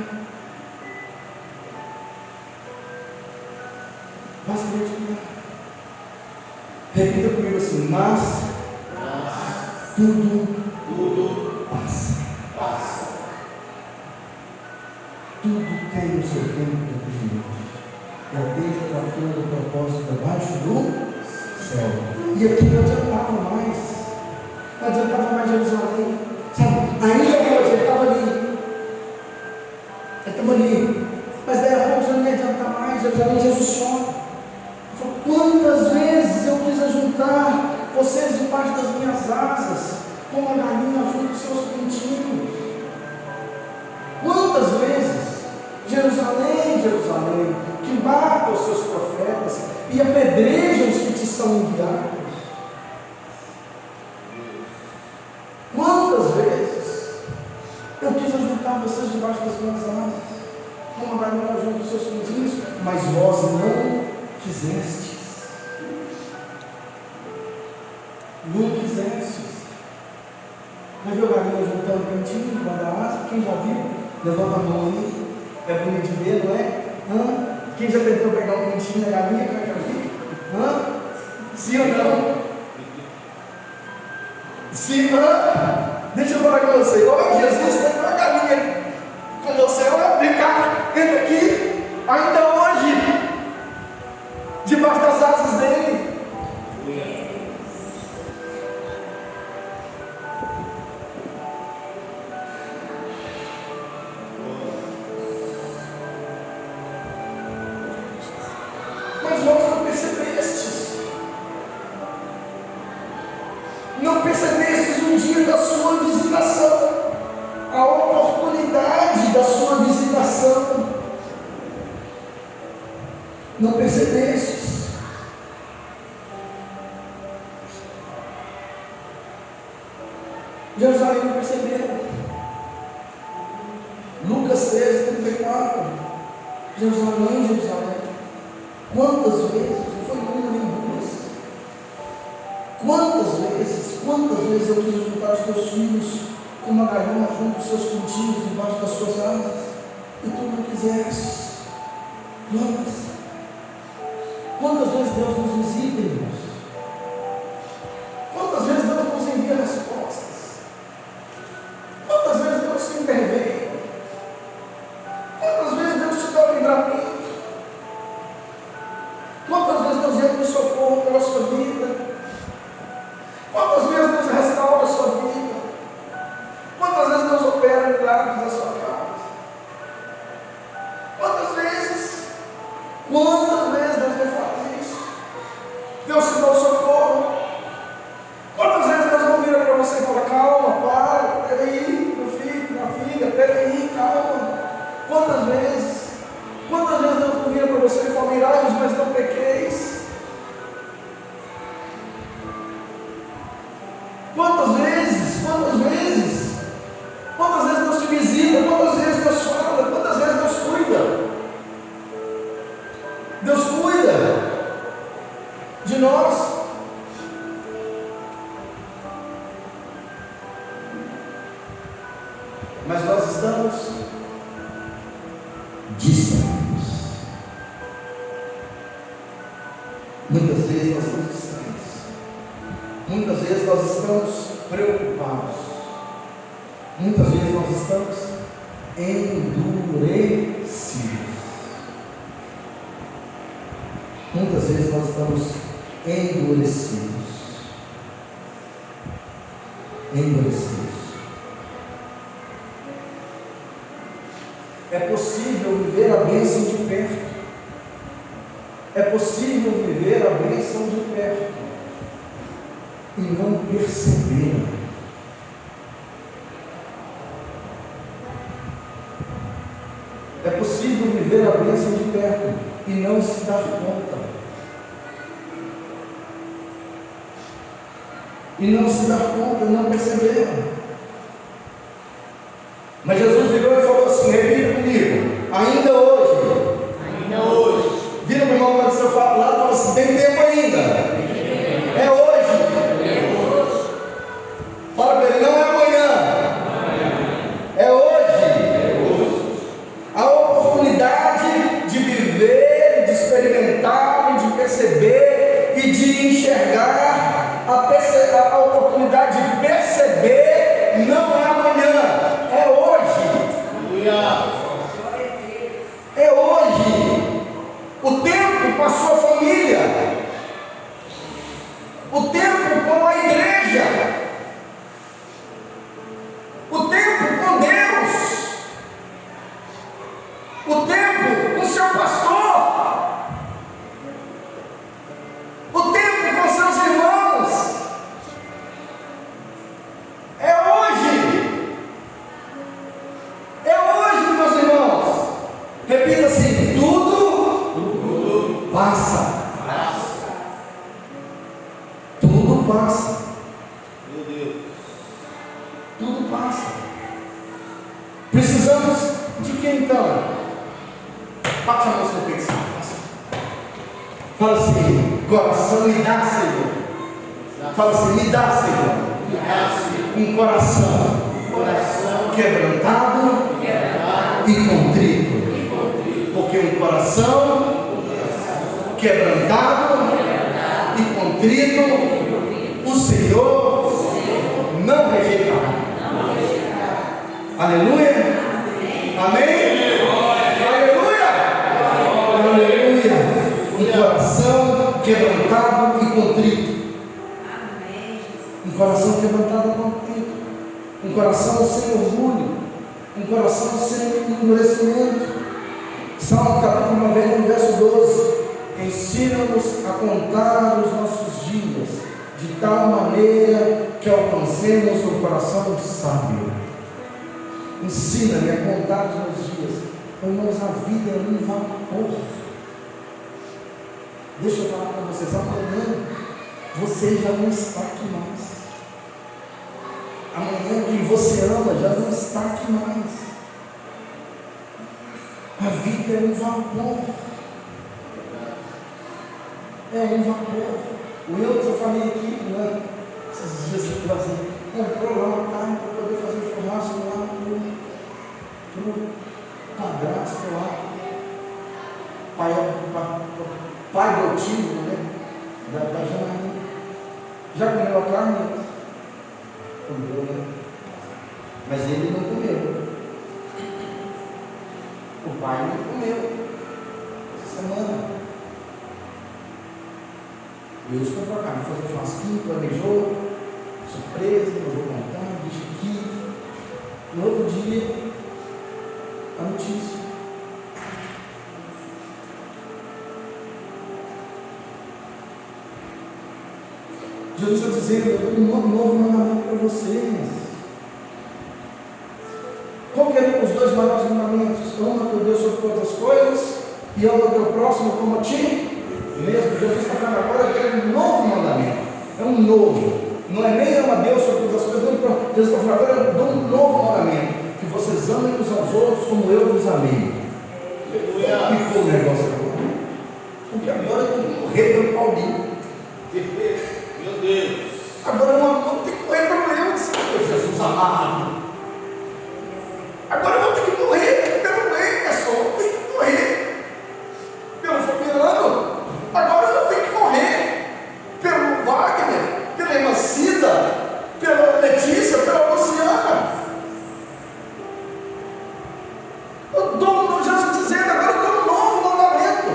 Basta a gente olhar. Repita comigo assim: mas tudo passa. Tudo tem o seu tempo determinado. Deus tratando o propósito debaixo do céu. E aqui não adiantava mais Jerusalém. Sabe, ainda hoje ele estava ali. Mas daí a pouco já não ia adiantar mais. Jerusalém, Jesus chora. Quantas vezes eu quis ajuntar vocês debaixo das minhas asas, como a galinha junto os seus pintinhos. Quantas vezes? Jerusalém, que mata os seus profetas e apedreja os que te são enviados. Quantas vezes eu quis ajuntar vocês debaixo das minhas asas, como a galinha junto dos seus pintinhos, mas vós não quisestes. Já viu a galinha juntando pintinho debaixo da asa? Quem já viu? Levanta a mão aí. É bonito de ver, não é? Quem já tentou pegar um pintinho da galinha? Como é que ela fica? Sim ou não? Se deixa eu falar com você, olha, Jesus tem uma galinha com você, olha, vem cá, entra aqui, ainda hoje, debaixo das asas dele. Mas vós não percebestes. Não percebestes um dia da sua visitação, a oportunidade da sua visitação. Não percebestes. Jerusalém não percebeu. Lucas 13, 34. Jerusalém, Jerusalém. Quantas vezes, não foi uma nem duas, quantas vezes eu quis juntar os teus filhos como a galinha junto os seus pintinhos debaixo das suas asas, e tu não quiseste. Quantas vezes Deus nos visita, irmãos? Quantas vezes Deus nos envia respostas? Quantas vezes Deus se intervém? Quantas vezes Deus te dá o livramento? Quantas vezes Deus entra em socorro pela sua vida? Quantas vezes Deus restaura a sua vida? Quantas vezes Deus opera milagres na sua casa? Quantas vezes? Quantas vezes Deus faz isso? Deus te dá o socorro. Quantas vezes Deus não vira para você e fala: calma, para, peraí, meu filho, minha filha, peraí, calma. Quantas vezes? Quantas vezes Deus não vira para você e fala: irai-vos, mas não pequeis? Quantas vezes? Quantas vezes? Quantas vezes Deus te visita? Quantas vezes Deus fala? Quantas vezes Deus cuida? Deus cuida de nós. Mas nós estamos distantes. Muitas vezes nós estamos distantes. Muitas vezes nós estamos preocupados. Muitas vezes nós estamos endurecidos. Muitas vezes nós estamos endurecidos. É possível viver a bênção de perto. É possível viver a bênção de perto e não perceber. É possível viver a bênção de perto e não se dar conta. E não se dar conta, não perceber. Mas Jesus virou e falou assim: repita comigo, ainda hoje. Vira para o irmão quando você fala lá e fala assim: tem tempo ainda. É hoje. Fala para ele: não é amanhã. É hoje. A oportunidade de viver, de experimentar, de perceber e de enxergar, a oportunidade de perceber não é amanhã, é hoje. É hoje. O tempo com a sua família, o tempo com a igreja, o tempo com Deus, o tempo com seu pastor, o tempo com seus irmãos. É hoje. É hoje, meus irmãos. Repita assim: tudo passa. Tudo passa. Meu Deus. Tudo passa. Precisamos de quem então? Bate a mão no peito. Fala assim: coração, me dá, Senhor. Fala assim: me dá, Senhor. Um coração quebrantado e contrito. Porque um coração quebrantado e contrito, o Senhor um coração quebrantado com contrito, um coração sem orgulho, um coração sem endurecimento. Salmo capítulo 90, verso 12: ensina-nos a contar os nossos dias, de tal maneira que alcancemos um coração sábio. Ensina-me a contar os meus dias. Irmãos, a vida é um vapor. Deixa eu falar para vocês, amanhã você já não está aqui mais. Amanhã quem você ama já não está aqui mais. A vida é um vapor. É um vapor. O eu que eu falei aqui, né, esses dias atrás, comprou lá uma carne para poder fazer churrasco lá para o padrasto lá, pai adotivo, né, da Janaína. Já comeu a carne? Comeu, né? Mas ele não comeu. O pai não comeu essa semana. Deus comprou a carne, fez um churrasquinho, planejou, surpresa, não vou contar, deixa aqui. No outro dia, a notícia. Jesus está dizendo: eu dou um novo mandamento para vocês. Qual que é os dois maiores mandamentos? Ama teu Deus sobre todas as coisas e ama teu próximo como a ti mesmo. Jesus está falando agora que é um novo mandamento. É um novo. Não é nem ama Deus sobre todas as coisas. Não. Jesus está falando agora, eu dou um novo mandamento: que vocês amem uns aos outros como eu vos amei. Ficou o negócio agora. Porque agora eu tenho que morrer pelo Paulinho. Meu Deus. Agora eu não tenho que morrer pelo eu, Jesus amado. Agora eu vou ter que morrer pelo Emerson, eu tenho que morrer pelo Fabiano, agora eu tenho que morrer pelo Wagner, pela Emacida, pela Letícia, pela Luciana. Jesus dizendo: agora eu dou um novo mandamento,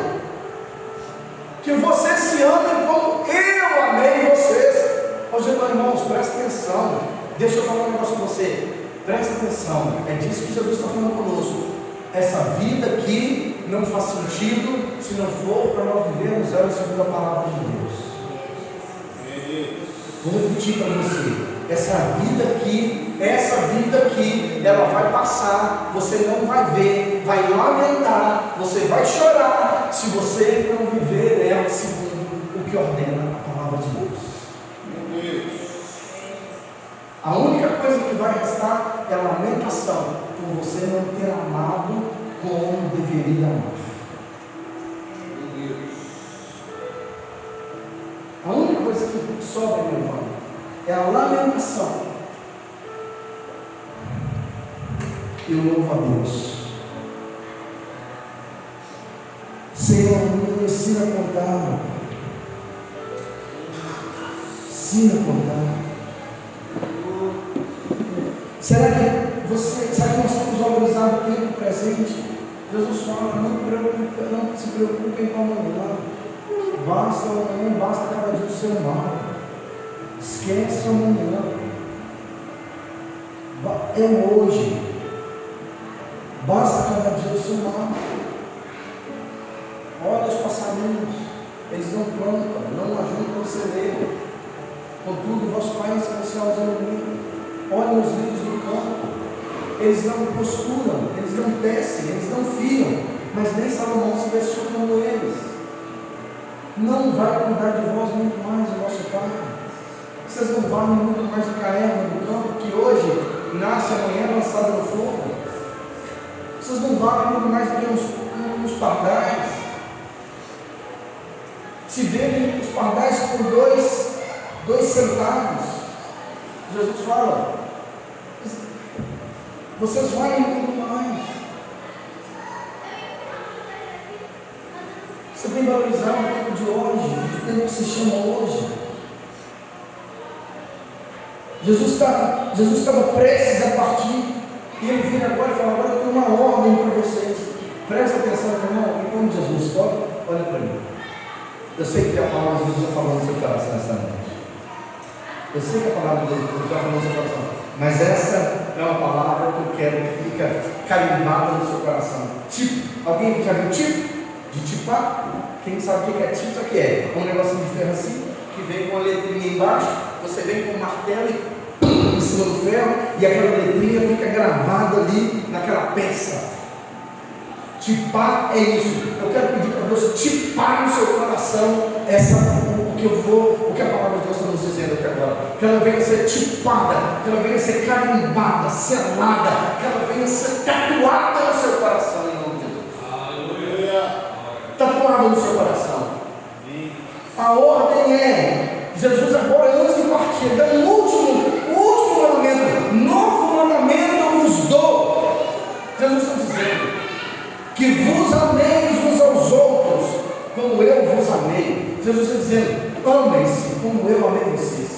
que vocês se amem como eu amei vocês. Hoje, irmãos, presta atenção, deixa eu falar um negócio para você. Presta atenção, é disso que Jesus está falando conosco. Essa vida aqui não faz sentido se não for para nós vivermos ela segundo a palavra de Deus. Vou repetir para você: essa vida aqui, ela vai passar, você não vai ver, vai lamentar, você vai chorar, se você não viver ela segundo o que ordena a palavra de Deus. A única coisa que vai restar é a lamentação por você não ter amado como deveria amar. A única coisa que sobra, meu irmão, é a lamentação. E eu louvo a Deus. Senhor, me ensina a contar. Ensina a contar. Será que nós temos valorizado o tempo presente? Jesus fala: não se preocupem com amanhã. Basta amanhã, basta cada dia o seu mal. Esquece amanhã. É hoje. Basta cada dia o seu mal. Olha os passarinhos, eles não plantam, não ajudam o celeiro. Contudo, vosso Pai celestial os ilumina. Olhem os lírios do campo, eles não costuram, eles não tecem, eles não fiam, mas nem Salomão se vestiu como eles. Não vai cuidar de vós muito mais o vosso Pai? Vocês não valem muito mais do que a erva do campo, que hoje nasce, amanhã é lançada no fogo? Vocês não valem muito mais do que uns pardais? Se vendem os pardais por dois centavos. Jesus fala: vocês valem muito mais. Você tem que valorizar o tempo de hoje, o tempo que se chama hoje. Jesus estava prestes a partir, e ele vem agora e fala: agora eu tenho uma ordem para vocês. Presta atenção, irmão, em nome de Jesus. Olha para mim. Eu sei que a palavra de Jesus está falando no seu coração essa noite. Eu sei que a palavra de Deus já falou no seu coração, mas essa é uma palavra que eu quero que fique carimbada no seu coração. Tipo, alguém já viu tipo? De tipar? Quem sabe o que é tipo? Isso aqui é um negocinho de ferro assim, que vem com a letrinha embaixo, você vem com o martelo e pum, em cima do ferro, e aquela letrinha fica gravada ali naquela peça. Tipar é isso. Eu quero pedir para Deus tipar no seu coração o que a palavra de Deus está nos dizendo aqui agora. Que ela venha ser tipada, que ela venha ser carimbada, selada, que ela venha ser tatuada no seu coração em nome de Deus. Aleluia. Tatuada no seu coração. A ordem é, Jesus agora antes de partir, dá um último mandamento. Novo mandamento eu vos dou. Jesus está dizendo que vos ameis uns aos outros, como eu vos amei. Jesus está dizendo, amem-se como eu amei vocês.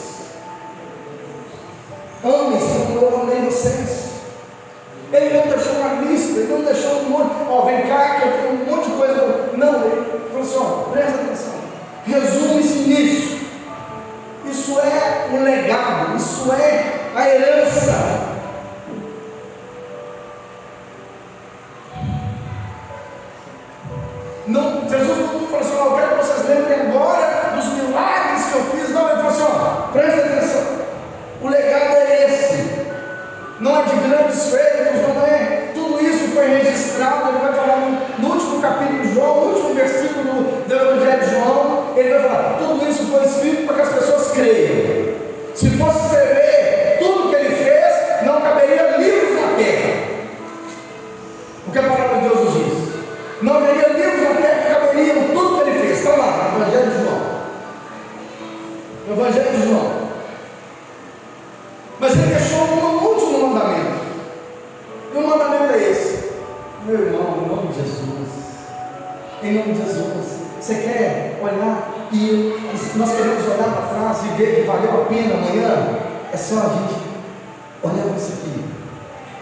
Amem-se como eu amei vocês. Ele não deixou uma lista, ele não deixou um monte, vem cá que eu tenho um monte de coisa. Não, ele falou assim, presta atenção, resume-se nisso. Isso é um legado, isso é a herança. Não, Jesus não falou assim, eu quero que vocês lembrem agora dos milagres que eu fiz. Não, ele falou assim, presta atenção, o legado é esse, não é de grandes feitos, não é, tudo isso foi registrado. Ele vai falar no último capítulo de João, no último versículo do Evangelho de João, ele vai falar, tudo isso foi escrito para que as pessoas creiam. Se fosse escrever tudo que ele fez, não caberia livros na terra, o que a palavra de Deus nos diz. Não haveria livros na terra que caberiam tudo que ele fez. Está lá, no Evangelho de João. No Evangelho de João. Mas ele deixou um último mandamento. E o mandamento é esse. Meu irmão, em nome de Jesus. Em nome de Jesus. Você quer olhar e nós queremos olhar para trás e ver que valeu a pena amanhã? É só a gente olhar para isso aqui.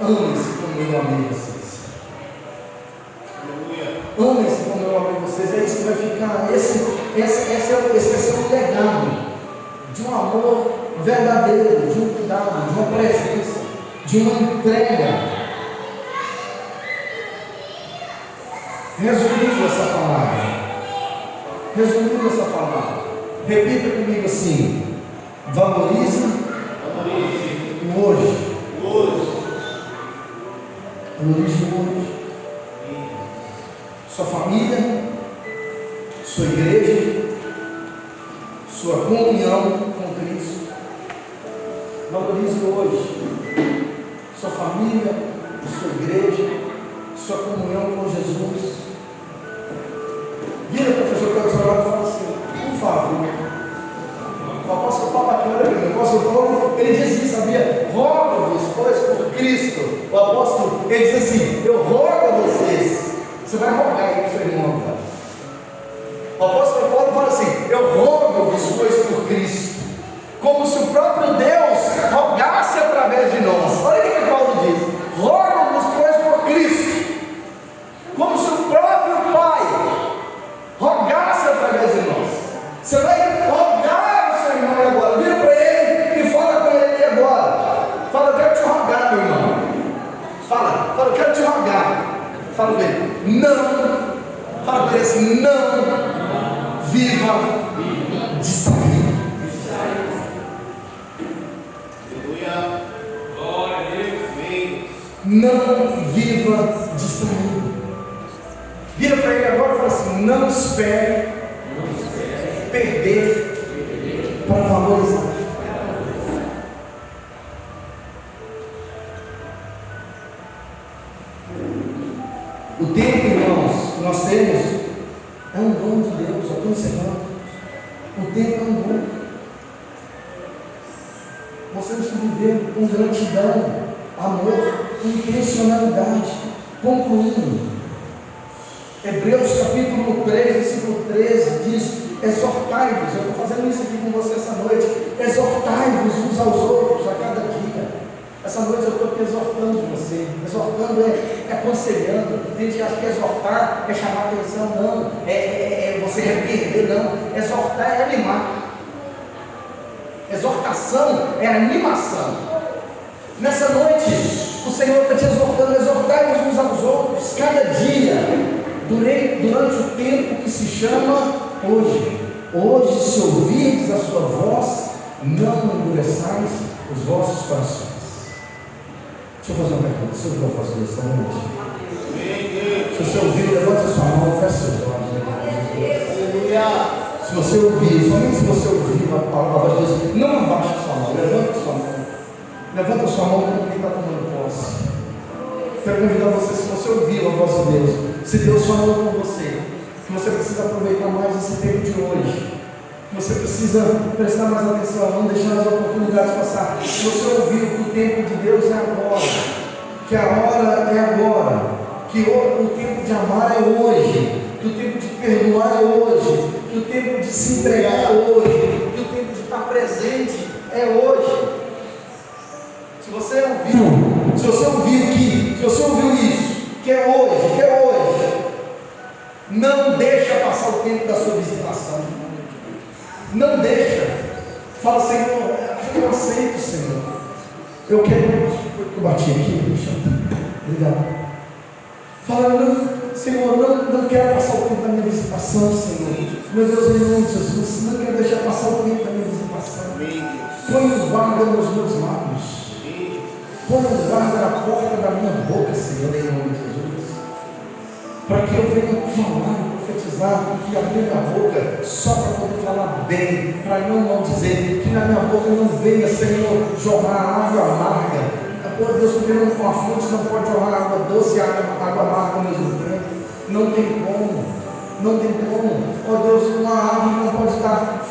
Ame-se como eu amei vocês. Amem-se como eu amei vocês. É isso que vai ficar. Esse vai ser um legado de um amor verdadeiro, de um cuidado, de uma presença, de uma entrega. Resumindo essa palavra, repita comigo assim: valorize o hoje. Valorize o hoje. Sua família, sua igreja, sua comunhão com Cristo. Valorize hoje sua família, sua igreja, sua comunhão com Jesus. Vira para o professor Carlos Arado e fala assim, por favor. O apóstolo Paulo aqui, olha bem, o apóstolo Paulo, ele diz isso, sabia? Rogo-vos, pois, por Cristo. O apóstolo, ele diz assim, eu rogo a vocês. Você vai rogar aí para o seu irmão, cara. O apóstolo Paulo fala assim, eu rogo-vos, pois, por Cristo. Como se o próprio Deus rogasse através de nós. Olha o que Paulo diz, rogo-vos, pois, por Cristo. Como se o próprio Pai rogasse através de nós. Você vai rogar o seu irmão agora. Vira para ele e fala com ele agora. Fala, eu quero te rogar, meu irmão. Fala, eu quero te rogar. Fala para ele, não. Fala para ele assim, não viva distraído. Aleluia. Glória a Deus. Não viva distraído. Vira para ele agora e fala assim, não espere perder para valorizar. O tempo, irmãos, que nós temos é um dom de Deus. Eu estou encerrando. O tempo é um dom. Nós temos que viver com gratidão, amor, com intencionalidade. Concluindo, Hebreus capítulo 3, versículo 13 diz, exortai-vos, eu estou fazendo isso aqui com você essa noite, exortai-vos uns aos outros a cada dia. Essa noite eu estou aqui exortando você. Exortando é aconselhando. Tem gente que acha que exortar é chamar atenção, não. É você repreender, não. Exortar é animar. Exortação é animação. Nessa noite, o Senhor está te exortando, exortai-vos uns aos outros, cada dia, durante o tempo que se chama hoje. Hoje, se ouvirdes a sua voz, não endureçais os vossos corações. Deixa eu fazer uma pergunta. Você ouviu a voz de Deus esta noite? Se você ouviu, levante a sua mão e feche seus olhos. Se você ouvir, somente se você ouvir a palavra de Deus, não abaixe a sua mão, levante a sua mão. Levanta a sua mão como quem está tomando posse. Quero convidar você, se você ouviu a voz de Deus, se Deus falou com você, que você precisa aproveitar mais esse tempo de hoje, que você precisa prestar mais atenção, não deixar as oportunidades passar. Se você ouviu que o tempo de Deus é agora, que a hora é agora, que o tempo de amar é hoje, que o tempo de perdoar é hoje, que o tempo de se entregar é hoje, que o tempo de estar presente é hoje. Se você ouviu isso, que é hoje, não deixa passar o tempo da sua visitação. Não deixa. Fala, Senhor, eu aceito, Senhor. Eu quero. Eu bati aqui, obrigado. Fala, Senhor, não quero passar o tempo da minha visitação, Senhor. Meu Deus, em nome de Jesus, não quero deixar passar o tempo da minha visitação. Põe o guarda nos meus lábios. Põe o guarda na porta da minha boca, Senhor, em nome de Jesus. Para que eu venha falar e profetizar, que abrir minha boca só para poder falar bem, para não dizer que na minha boca não venha, Senhor, jorrar água amarga. Por Deus, porque uma fonte não pode jorrar água doce e água amarga ao mesmo tempo. Não tem como. Não tem como. Ó Deus, uma árvore não pode dar,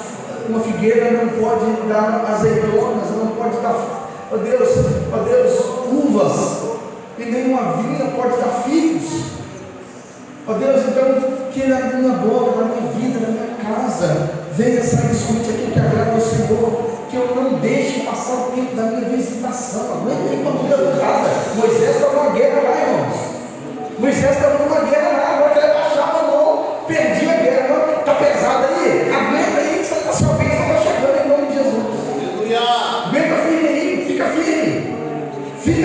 uma figueira não pode dar azeitonas, não pode dar. Ó Deus, uvas, e nenhuma vinha pode dar figos. Ó Deus, então, que na minha boca, na minha vida, na minha casa, venha sair somente aquilo que agrada ao Senhor, que eu não deixe passar o tempo da minha visitação. Não é nem quando eu casa. Moisés estava numa guerra lá, irmãos. Moisés estava numa guerra lá, agora ele baixava a mão, perdia a guerra, está pesado aí, aguenta aí, que a sua bênção está chegando em nome de Jesus. Aguenta firme aí, fica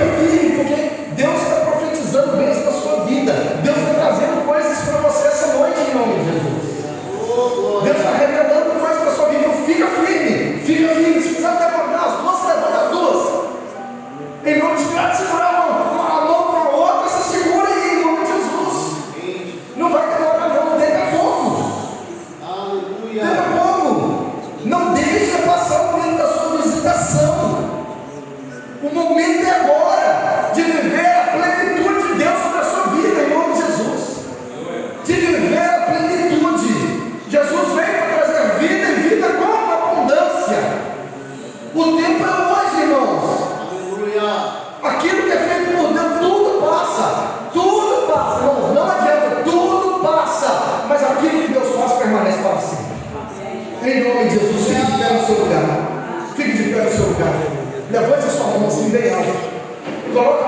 firme, porque Deus está profetizando bênção na sua vida. Deus está trazendo coisas para você essa noite em nome de Jesus. Deus está revelando coisas para a sua vida. Então fica firme. Se precisar até levantar as duas, levanta as duas. Em nome de Deus, segurar a mão para a outra, se segura aí em nome de Jesus. Não vai demorar não, daqui a pouco. Daqui a pouco. Não deixa passar o tempo da sua visitação. O momento é agora de viver a plenitude de Deus sobre a sua vida, em nome de Jesus. De viver a plenitude. Jesus veio para trazer vida e vida com abundância. O tempo é hoje, irmãos. Aquilo que é feito por Deus, tudo passa, irmãos, não adianta, tudo passa, mas aquilo que Deus faz permanece para sempre. Em nome de Jesus, fique de pé no seu lugar. Levante a sua mão assim bem alto. Coloque